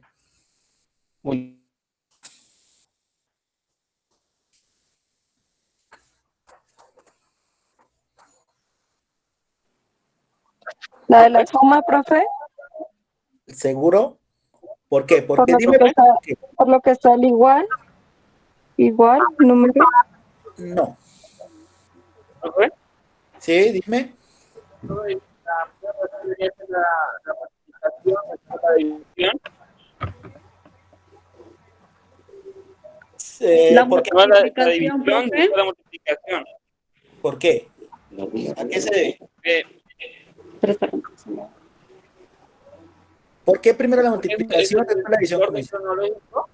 La de la suma, profe, ¿Seguro? ¿Por qué? por Porque lo dime que está, por qué. por lo que está el igual, número. No. ¿Profe? Sí, dime. Profe, la multiplicación, la división. La ¿Por qué? La multiplicación, división profe. después de la multiplicación. ¿Por qué? ¿A qué se debe? ¿Por qué primero la Porque multiplicación, es después la división? orden cronológico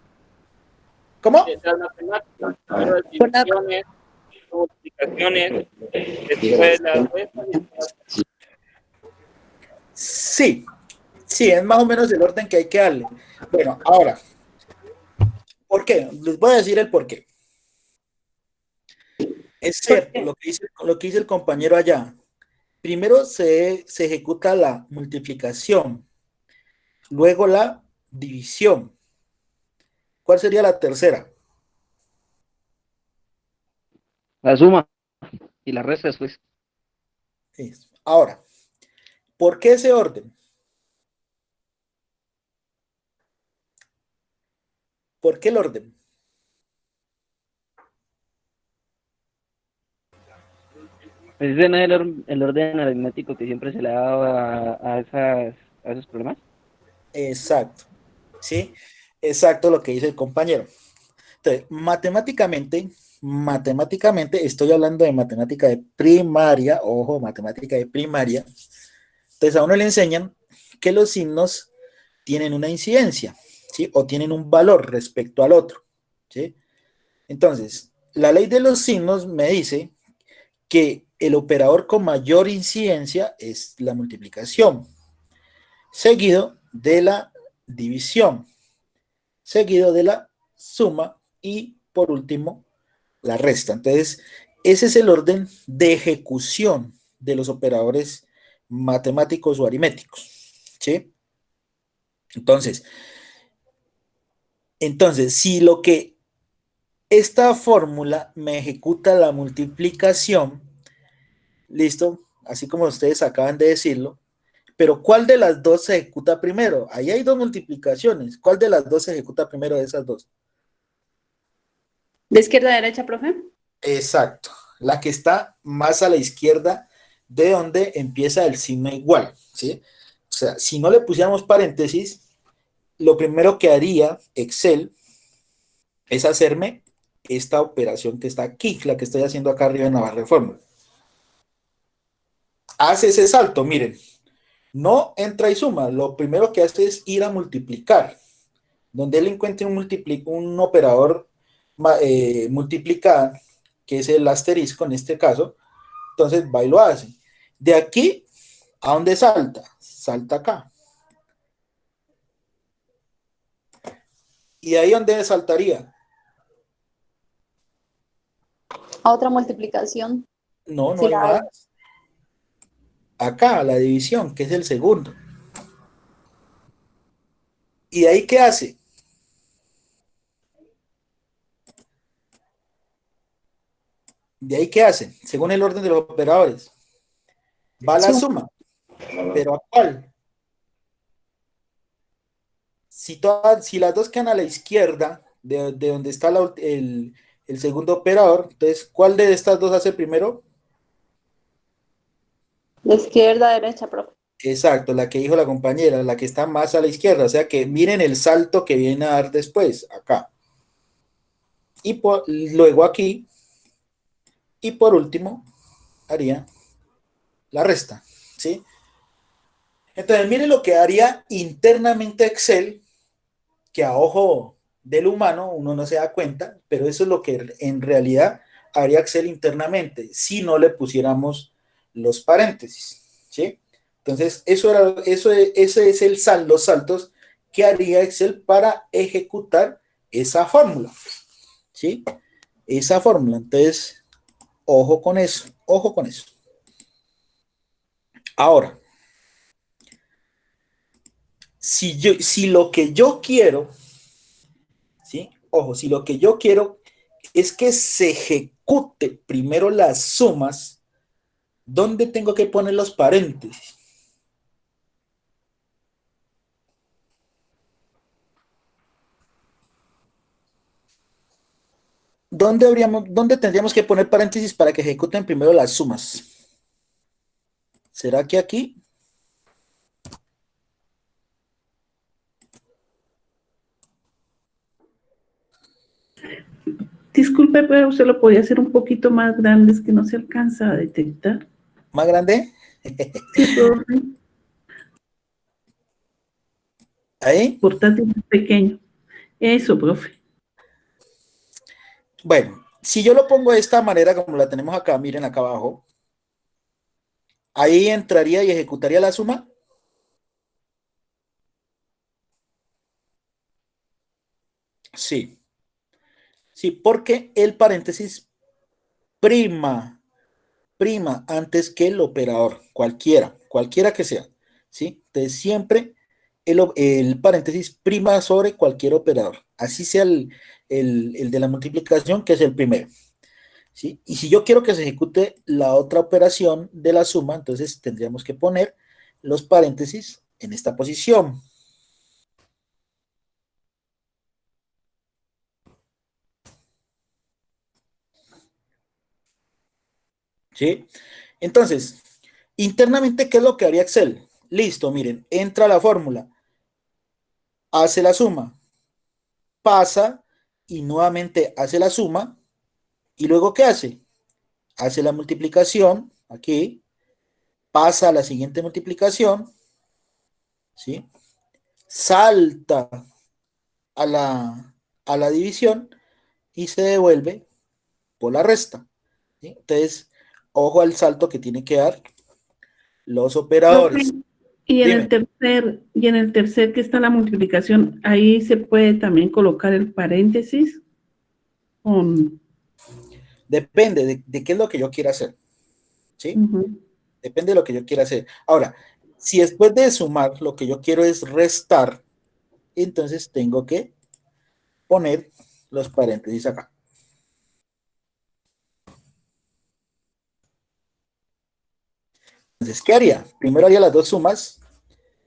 ¿Cómo? de las matemáticas. Primero las divisiones, multiplicaciones, después las restas y las... Sí, es más o menos el orden que hay que darle. Bueno, ahora, ¿por qué? Les voy a decir el por qué. Es cierto lo que dice el compañero allá. Primero se ejecuta la multiplicación, luego la división. ¿Cuál sería la tercera? La suma y la resta después. Ahora, ¿por qué ese orden? ¿Por qué el orden? Pues ese no es el orden aritmético que siempre se le ha dado a esos problemas. Exacto, ¿sí? Exacto lo que dice el compañero. Entonces, matemáticamente, estoy hablando de matemática de primaria, ojo, matemática de primaria. Entonces, a uno le enseñan que los signos tienen una incidencia, ¿sí? O tienen un valor respecto al otro, ¿sí? Entonces, la ley de los signos me dice que el operador con mayor incidencia es la multiplicación, seguido de la división, seguido de la suma y por último la resta. Entonces, ese es el orden de ejecución de los operadores matemáticos o aritméticos, ¿sí? Entonces, si lo que esta fórmula me ejecuta la multiplicación, listo, así como ustedes acaban de decirlo, pero ¿cuál de las dos se ejecuta primero? Ahí hay dos multiplicaciones. ¿Cuál de las dos se ejecuta primero de esas dos? ¿De izquierda a derecha, profe? Exacto, la que está más a la izquierda de donde empieza el signo igual, ¿sí? O sea, si no le pusiéramos paréntesis, lo primero que haría Excel es hacerme esta operación que está aquí, la que estoy haciendo acá arriba en la barra de fórmula. Hace ese salto, miren, no entra y suma, lo primero que hace es ir a multiplicar, donde él encuentre un operador multiplicar, que es el asterisco en este caso, entonces va y lo hace. De aquí, ¿a dónde salta? Salta acá. ¿Y de ahí dónde saltaría? A otra multiplicación. No, no Si hay la hay. más. Acá, la división, que es el segundo. ¿Y de ahí qué hace? ¿De ahí qué hace? Según el orden de los operadores. Va a la suma. ¿Pero a cuál? Si las dos quedan a la izquierda de donde está el segundo operador, entonces, ¿cuál de estas dos hace primero? De izquierda a derecha, profe. Exacto, la que dijo la compañera, la que está más a la izquierda. O sea que miren el salto que viene a dar después, acá. Y luego aquí. Y por último, haría la resta, ¿sí? Entonces, miren lo que haría internamente Excel, que a ojo del humano uno no se da cuenta, pero eso es lo que en realidad haría Excel internamente, si no le pusiéramos los paréntesis, ¿sí? Entonces, ese es los saltos que haría Excel para ejecutar esa fórmula, ¿sí? Esa fórmula. Entonces, ojo con eso, ojo con eso. Ahora, si lo que yo quiero, ¿sí? Ojo, si lo que yo quiero es que se ejecute primero las sumas, ¿dónde tengo que poner los paréntesis? ¿Dónde tendríamos que poner paréntesis para que ejecuten primero las sumas? ¿Será que aquí? Disculpe, pero usted lo podía hacer un poquito más grande, es que no se alcanza a detectar. ¿Más grande? Sí, profe. ¿Ahí? Portátil más pequeño. Eso, profe. Bueno, si yo lo pongo de esta manera como la tenemos acá, miren acá abajo, ahí entraría y ejecutaría la suma. Sí. Sí, porque el paréntesis prima antes que el operador, cualquiera que sea, ¿sí? Entonces siempre el paréntesis prima sobre cualquier operador, así sea el de la multiplicación, que es el primero, ¿sí? Y si yo quiero que se ejecute la otra operación de la suma, entonces tendríamos que poner los paréntesis en esta posición. ¿Sí? Entonces, internamente, ¿qué es lo que haría Excel? Listo, miren, entra la fórmula, hace la suma, pasa y nuevamente hace la suma, y luego ¿qué hace? Hace la multiplicación, aquí, pasa a la siguiente multiplicación, ¿sí? Salta a la división y se devuelve por la resta, ¿sí? Entonces, ojo al salto que tiene que dar los Profe, operadores. y Dime. en el tercer que está la multiplicación, ahí se puede también colocar el paréntesis. Depende de qué es lo que yo quiera hacer, ¿sí? Depende de lo que yo quiera hacer. Ahora, si después de sumar lo que yo quiero es restar, entonces tengo que poner los paréntesis acá. Entonces, ¿qué haría? Primero haría las dos sumas,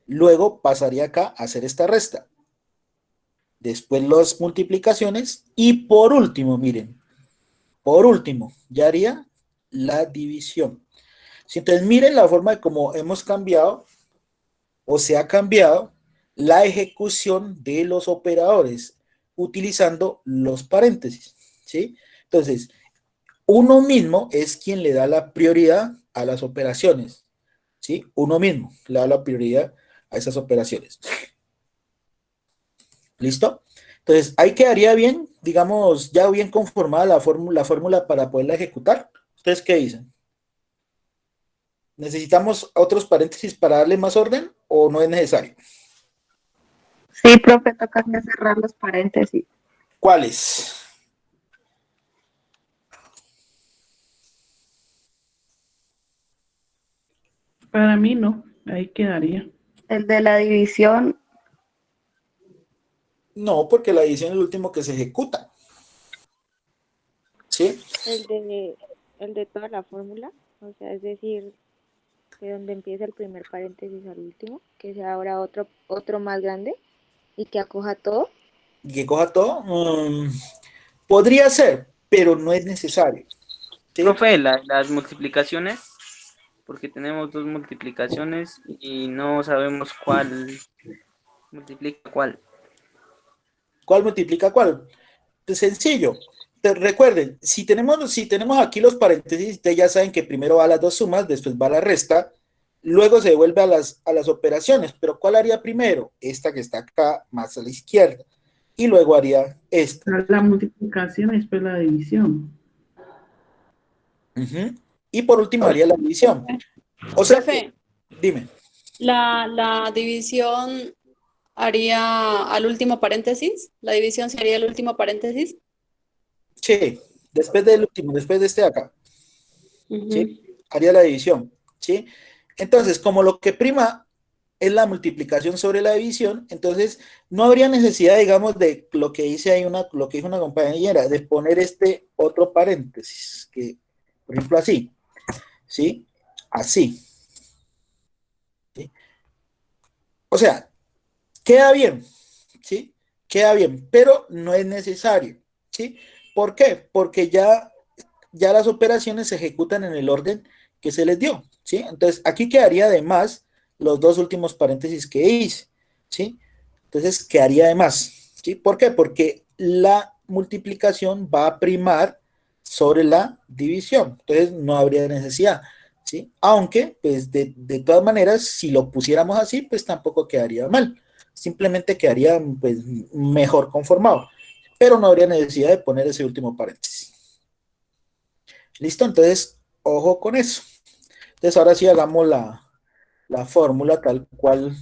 luego pasaría acá a hacer esta resta. Después las multiplicaciones y por último, miren, Por último, ya haría la división. Si entonces miren la forma de cómo hemos cambiado o se ha cambiado la ejecución de los operadores utilizando los paréntesis, ¿sí? Entonces, uno mismo es quien le da la prioridad a las operaciones, ¿sí? Uno mismo le da la prioridad a esas operaciones. ¿Listo? Entonces, ahí quedaría bien, digamos, ya bien conformada la fórmula para poderla ejecutar. ¿Ustedes qué dicen? ¿Necesitamos otros paréntesis para darle más orden o no es necesario? Sí, profe, toca que cerrar los paréntesis. ¿Cuáles? Para mí no, ahí quedaría. El de la división, No, porque la división es el último que se ejecuta. ¿Sí? El de toda la fórmula, o sea, es decir, de donde empieza el primer paréntesis al último, que sea ahora otro más grande y que acoja todo. ¿Y que coja todo? Podría ser, pero no es necesario. ¿Sí? Profe, las multiplicaciones, porque tenemos dos multiplicaciones y no sabemos cuál multiplica cuál. ¿Cuál multiplica cuál? Pues sencillo. Recuerden, si tenemos aquí los paréntesis, ustedes ya saben que primero va las dos sumas, después va la resta, luego se devuelve a las operaciones. Pero ¿cuál haría primero? Esta que está acá, más a la izquierda. Y luego haría esta. La multiplicación y después la división. Y por último haría la división. O sea, Profe, dime. la división haría al último paréntesis. La división sería el último paréntesis. Sí, después del último, después de este de acá. ¿Sí? Haría la división. ¿Sí? Entonces, como lo que prima es la multiplicación sobre la división, entonces no habría necesidad, digamos, de lo que dice ahí lo que dijo una compañera, de poner este otro paréntesis, que, por ejemplo, así. ¿Sí? Así. ¿Sí? O sea, queda bien, ¿sí? Queda bien, pero no es necesario, ¿sí? ¿Por qué? Porque ya las operaciones se ejecutan en el orden que se les dio, ¿sí? Entonces, aquí quedaría de más los dos últimos paréntesis que hice, ¿sí? Entonces, quedaría de más, ¿sí? ¿Por qué? Porque la multiplicación va a primar sobre la división, entonces no habría necesidad, ¿sí? Aunque, pues, de todas maneras, si lo pusiéramos así, pues tampoco quedaría mal, simplemente quedaría, pues, mejor conformado, pero no habría necesidad de poner ese último paréntesis. ¿Listo? Entonces, ojo con eso. Entonces, ahora sí hagamos la fórmula tal cual.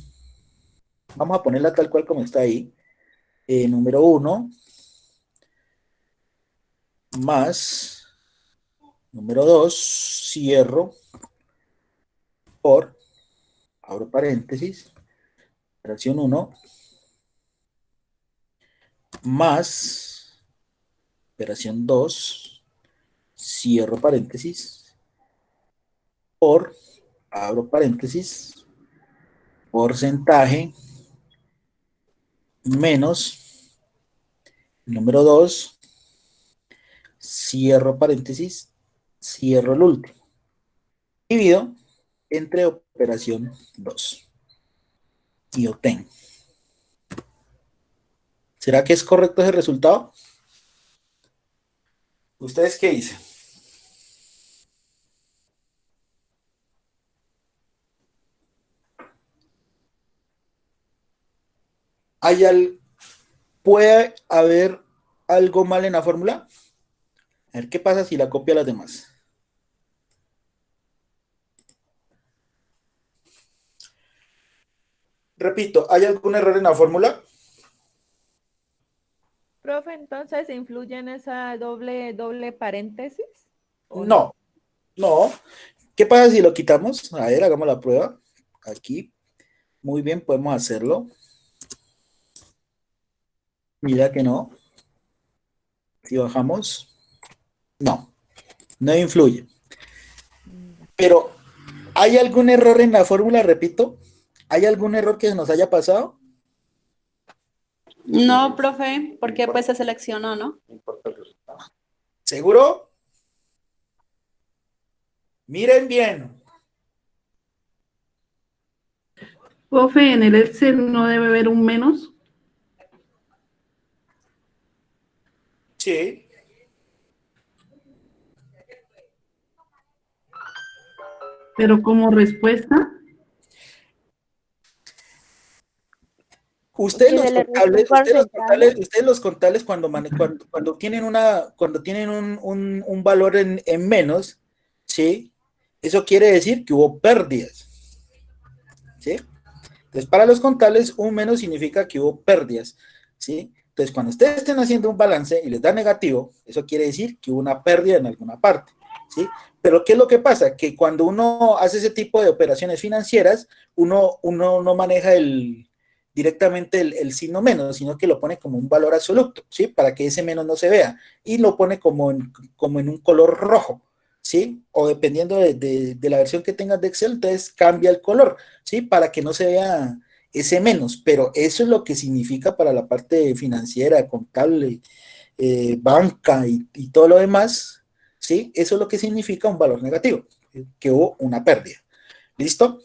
Vamos a ponerla tal cual como está ahí. Número 1 más número 2, cierro por, abro paréntesis, operación 1, más operación 2, cierro paréntesis, por, abro paréntesis, porcentaje, menos, número 2, cierro paréntesis, cierro el último, divido entre operación 2 y obtengo. ¿Será que es correcto ese resultado? ¿Ustedes qué dicen? ¿Puede haber algo mal en la fórmula? A ver qué pasa si la copia a las demás. Repito, ¿hay algún error en la fórmula? Profe, entonces, ¿influye en esa doble paréntesis? ¿O No, no. ¿Qué pasa si lo quitamos? A ver, hagamos la prueba. Aquí. Muy bien, podemos hacerlo. Mira que no. Si bajamos, no, no influye. Pero, ¿hay algún error en la fórmula? Repito, ¿hay algún error que nos haya pasado? No, profe, porque pues se seleccionó, ¿no? ¿Seguro? Miren bien. Profe, en el Excel no debe haber un menos, Sí. pero como respuesta, Ustedes Que los se le resta un contables, porcentaje. ustedes los contables cuando tienen cuando tienen un valor en menos, ¿sí? Eso quiere decir que hubo pérdidas, ¿sí? Entonces, para los contables, un menos significa que hubo pérdidas, ¿sí? Entonces, cuando ustedes estén haciendo un balance y les da negativo, eso quiere decir que hubo una pérdida en alguna parte, ¿sí? Pero, ¿qué es lo que pasa? Que cuando uno hace ese tipo de operaciones financieras, uno no maneja directamente el signo menos, sino que lo pone como un valor absoluto, ¿sí? Para que ese menos no se vea, y lo pone como en un color rojo, ¿sí? O dependiendo de la versión que tengas de Excel, entonces cambia el color, ¿sí? Para que no se vea ese menos, pero eso es lo que significa para la parte financiera, contable, banca y todo lo demás, ¿sí? Eso es lo que significa un valor negativo, que hubo una pérdida. ¿Listo?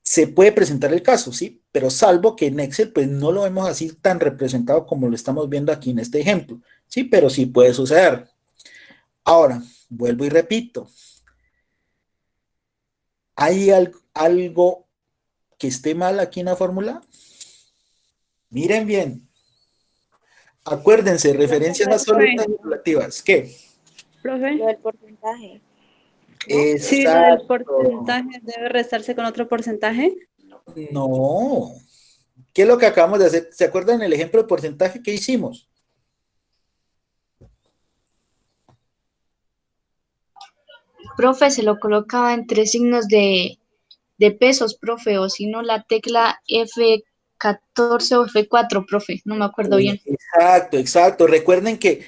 Se puede presentar el caso, ¿sí? Pero salvo que en Excel, pues no lo vemos así tan representado como lo estamos viendo aquí en este ejemplo, ¿sí? Pero sí puede suceder. Ahora, vuelvo y repito, ¿hay algo que esté mal aquí en la fórmula? Miren bien. Acuérdense, referencias absolutas y relativas. ¿Qué? Lo Profe, del porcentaje, ¿no? sí, lo del Exacto. porcentaje debe restarse con otro porcentaje. No. ¿Qué es lo que acabamos de hacer? ¿Se acuerdan el ejemplo de porcentaje que hicimos? Profe, se lo colocaba en tres signos de pesos, profe, o si no la tecla F14 o F4, profe, no me acuerdo bien. Exacto, exacto. Recuerden que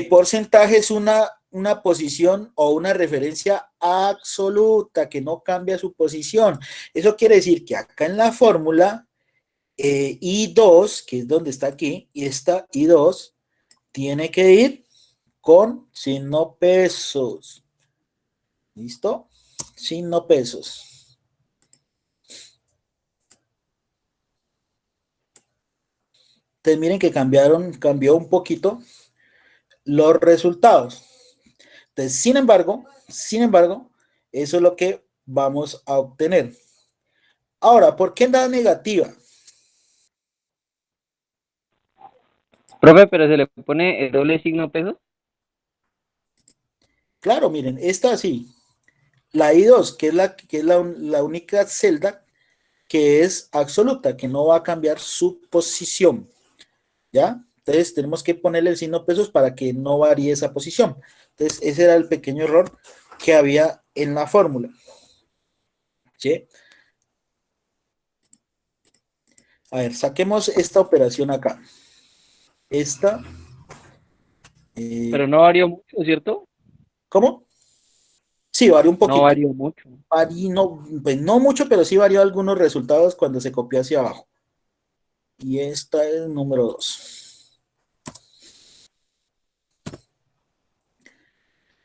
porcentaje es una posición o una referencia absoluta que no cambia su posición. Eso quiere decir que acá en la fórmula I2, que es donde está aquí, y esta I2 tiene que ir con signo pesos. ¿Listo? Signo pesos. Entonces miren que cambió un poquito los resultados. Entonces, sin embargo, eso es lo que vamos a obtener. Ahora, ¿por qué da negativa? Profe, pero se le pone el doble signo peso. Claro, miren, esta sí, la I2, que es la única celda que es absoluta, que no va a cambiar su posición, ¿ya? Entonces tenemos que ponerle el signo pesos para que no varíe esa posición. Entonces ese era el pequeño error que había en la fórmula, ¿sí? A ver, saquemos esta operación acá. Esta, Pero no varió mucho, ¿cierto? ¿cómo? Sí, varió un No poquito. varió mucho. No, pues no mucho, pero sí varió algunos resultados cuando se copió hacia abajo. Y esta es el número 2.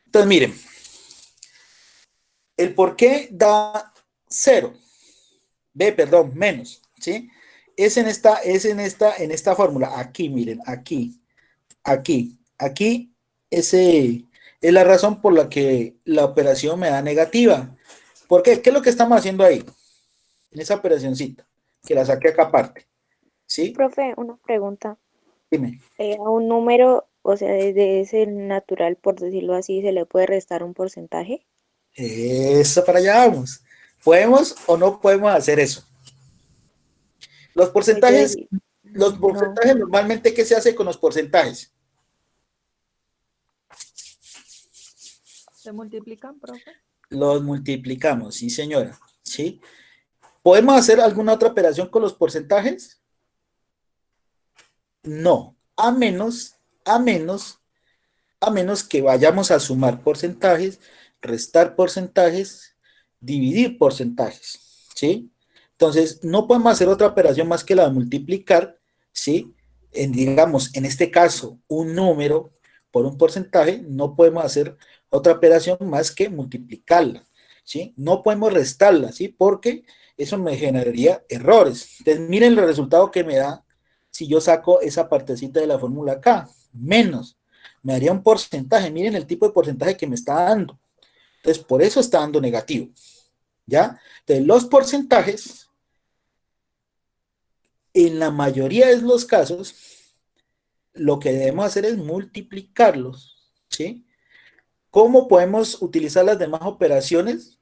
Entonces, miren, el por qué da 0. Perdón, menos, ¿sí? En esta fórmula. Aquí, miren, aquí, ese es la razón por la que la operación me da negativa. ¿Por qué? ¿Qué es lo que estamos haciendo ahí? En esa operacioncita, que la saqué acá aparte, ¿sí? Profe, una pregunta. Dime. A un número, o sea, desde ese natural, por decirlo así, ¿se le puede restar un porcentaje? Eso para allá vamos. ¿Podemos o no podemos hacer eso? Los Pues yo porcentajes, diría, los no. porcentajes normalmente, ¿qué se hace con los porcentajes? ¿Se multiplican, profe? Los multiplicamos, sí señora, ¿sí? ¿Podemos hacer alguna otra operación con los porcentajes? No, a menos que vayamos a sumar porcentajes, restar porcentajes, dividir porcentajes, ¿sí? Entonces, no podemos hacer otra operación más que la de multiplicar, ¿sí? Digamos, en este caso, un número por un porcentaje, no podemos hacer otra operación más que multiplicarla, ¿sí? No podemos restarla, ¿sí? Porque eso me generaría errores. Entonces, miren el resultado que me da si yo saco esa partecita de la fórmula acá, menos. Me daría un porcentaje, miren el tipo de porcentaje que me está dando. Entonces, por eso está dando negativo, ¿ya? Entonces, los porcentajes, en la mayoría de los casos, lo que debemos hacer es multiplicarlos, ¿sí? ¿Cómo podemos utilizar las demás operaciones?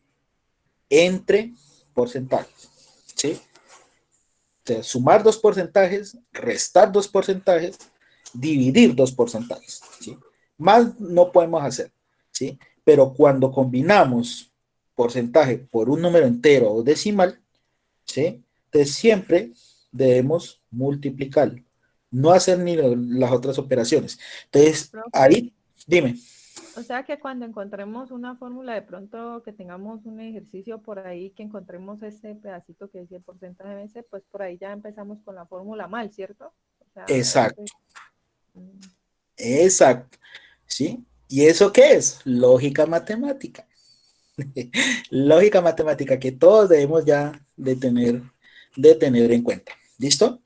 Entre porcentajes, ¿sí? Entonces, sumar dos porcentajes, restar dos porcentajes, dividir dos porcentajes, ¿sí? Más no podemos hacer, ¿sí? Pero cuando combinamos porcentaje por un número entero o decimal, ¿sí? Entonces siempre debemos multiplicarlo, no hacer ni las otras operaciones. Entonces, Profe, ahí, dime. o sea que cuando encontremos una fórmula, de pronto que tengamos un ejercicio por ahí, que encontremos ese pedacito que decía el porcentaje de veces, pues por ahí ya empezamos con la fórmula mal, ¿cierto? O sea, Exacto, mm, exacto, ¿sí? ¿Y eso qué es? Lógica matemática. Lógica matemática que todos debemos ya de tener en cuenta. ¿Listo?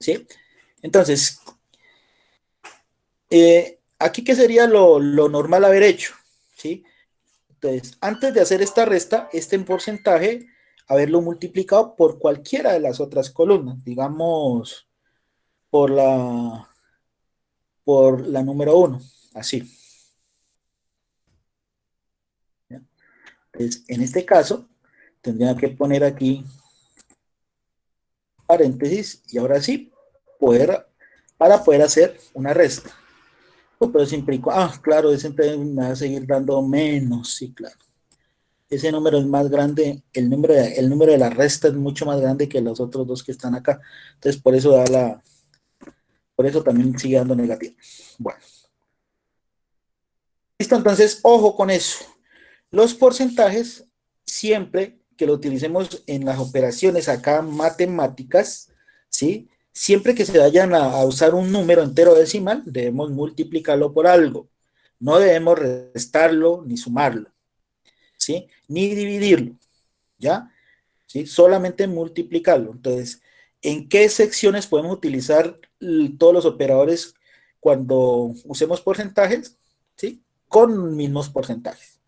¿Sí? Entonces, aquí qué sería lo normal haber hecho, ¿sí? Entonces, antes de hacer esta resta, este en porcentaje, haberlo multiplicado por cualquiera de las otras columnas, digamos, por la número 1, así. ¿Ya? Entonces, en este caso, tendría que poner aquí paréntesis y ahora sí, para poder hacer una resta. Pero siempre claro, ese entonces me va a seguir dando menos, sí, claro. Ese número es más grande, el número de la resta es mucho más grande que los otros dos que están acá. Entonces, por eso también sigue dando negativo. Bueno. Listo, entonces, ojo con eso. Los porcentajes, siempre que lo utilicemos en las operaciones acá matemáticas, ¿sí? Siempre que se vayan a usar un número entero decimal, debemos multiplicarlo por algo. No debemos restarlo ni sumarlo, ¿sí? Ni dividirlo, ¿ya? ¿Sí? Solamente multiplicarlo. Entonces, ¿en qué secciones podemos utilizar todos los operadores cuando usemos porcentajes? ¿Sí? Con mismos porcentajes,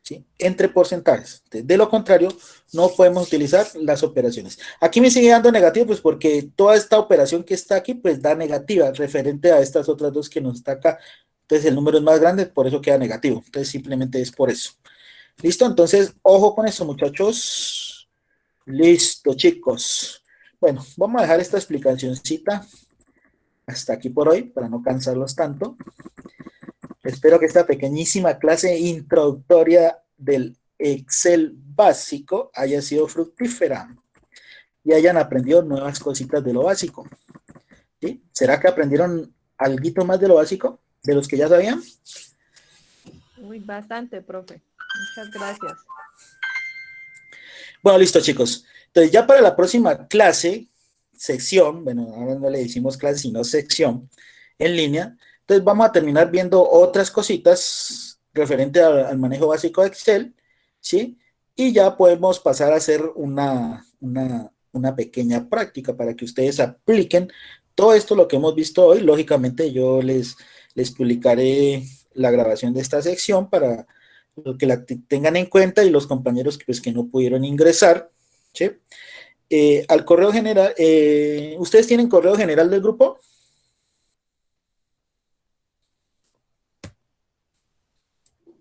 ¿sí? Entre porcentajes. De lo contrario, no podemos utilizar las operaciones. Aquí me sigue dando negativo, pues porque toda esta operación que está aquí, pues da negativa, referente a estas otras dos que nos está acá. Entonces el número es más grande, por eso queda negativo. Entonces simplemente es por eso. ¿Listo? Entonces, ojo con eso, muchachos. Listo, chicos. Bueno, vamos a dejar esta explicacióncita hasta aquí por hoy, para no cansarlos tanto. Espero que esta pequeñísima clase introductoria del Excel básico haya sido fructífera y hayan aprendido nuevas cositas de lo básico. ¿Sí? ¿Será que aprendieron algo más de lo básico? ¿De los que ya sabían? uy, bastante, profe. Muchas gracias. Bueno, listo, chicos. Entonces, ya para la próxima clase, sección, bueno, ahora no le decimos clase, sino sección en línea. Entonces, vamos a terminar viendo otras cositas referente al manejo básico de Excel, ¿sí? Y ya podemos pasar a hacer una pequeña práctica para que ustedes apliquen todo esto, lo que hemos visto hoy. Lógicamente, yo les publicaré la grabación de esta sección para que la tengan en cuenta y los compañeros pues, que no pudieron ingresar, ¿sí? Al correo general, ¿ustedes tienen correo general del grupo?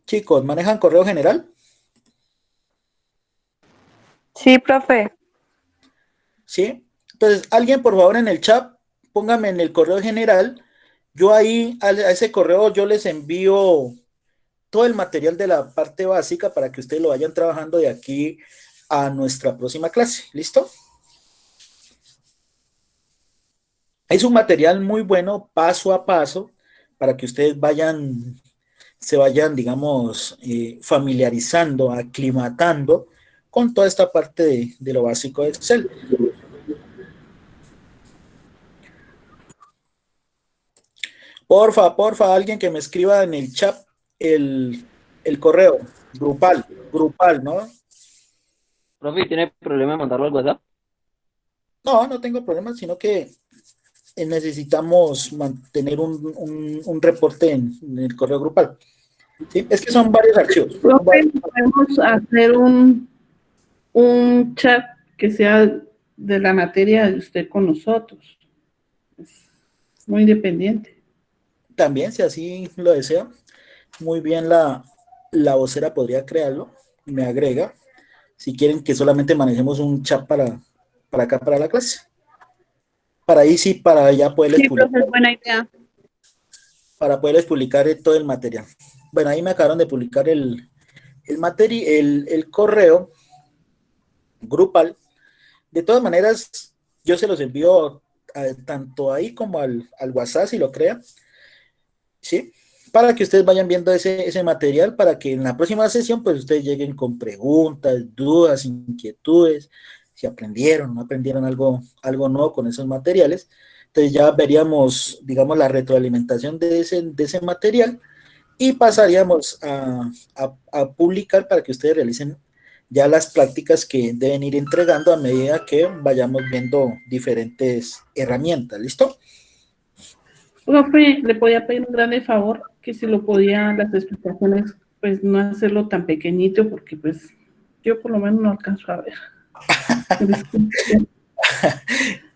Chicos, ¿manejan correo general? Sí, profe. ¿Sí? Entonces, alguien por favor en el chat, póngame en el correo general, yo ahí a ese correo yo les envío todo el material de la parte básica para que ustedes lo vayan trabajando de aquí a nuestra próxima clase, ¿listo? Es un material muy bueno, paso a paso, para que ustedes se vayan, digamos, familiarizando, aclimatando con toda esta parte de lo básico de Excel. Porfa, alguien que me escriba en el chat el correo grupal, ¿no? Profe, ¿tiene problema en mandarlo al WhatsApp? No, no tengo problema, sino que necesitamos mantener un reporte en el correo grupal. ¿Sí? Es que son varios archivos. Profe, podemos hacer un chat que sea de la materia de usted con nosotros. Es muy independiente. También, si así lo desea, muy bien la vocera podría crearlo, me agrega, si quieren que solamente manejemos un chat para acá, para la clase. Para ahí sí, para ya poderles Sí, publicar. profe, es buena idea. Para poderles publicar todo el material. Bueno, ahí me acabaron de publicar el correo grupal. De todas maneras, yo se los envío tanto ahí como al WhatsApp, si lo crean, ¿sí? Para que ustedes vayan viendo ese material, para que en la próxima sesión, pues ustedes lleguen con preguntas, dudas, inquietudes, si aprendieron o no aprendieron algo nuevo con esos materiales. Entonces ya veríamos, digamos, la retroalimentación de ese material y pasaríamos a publicar para que ustedes realicen ya las prácticas que deben ir entregando a medida que vayamos viendo diferentes herramientas. ¿Listo? Profe, le podía pedir un grande favor, que si lo podía, las explicaciones, pues no hacerlo tan pequeñito, porque pues yo por lo menos no alcanzo a ver.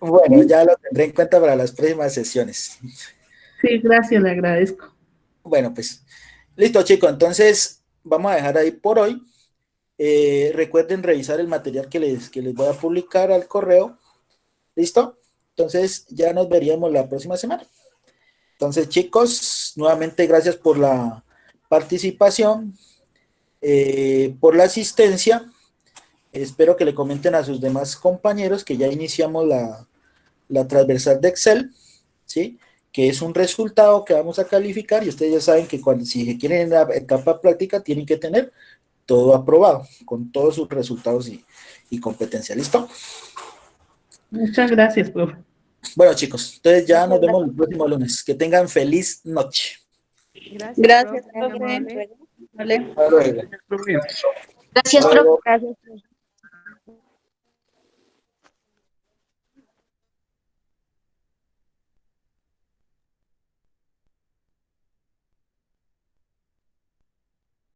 Bueno, ya lo tendré en cuenta para las próximas sesiones. Sí, gracias, le agradezco. Bueno, pues, listo, chicos, entonces vamos a dejar ahí por hoy. Recuerden revisar el material que les voy a publicar al correo. ¿Listo? Entonces ya nos veríamos la próxima semana. Entonces, chicos, nuevamente gracias por la participación, por la asistencia. Espero que le comenten a sus demás compañeros que ya iniciamos la transversal de Excel, ¿sí? Que es un resultado que vamos a calificar y ustedes ya saben que si quieren en la etapa práctica tienen que tener todo aprobado, con todos sus resultados y competencia. ¿Listo? Muchas gracias, profe. Bueno, chicos, entonces ya nos vemos el próximo lunes. Que tengan feliz noche. Gracias, profe, profe. amable. Vale. Hasta luego. Gracias, Hasta luego. profe.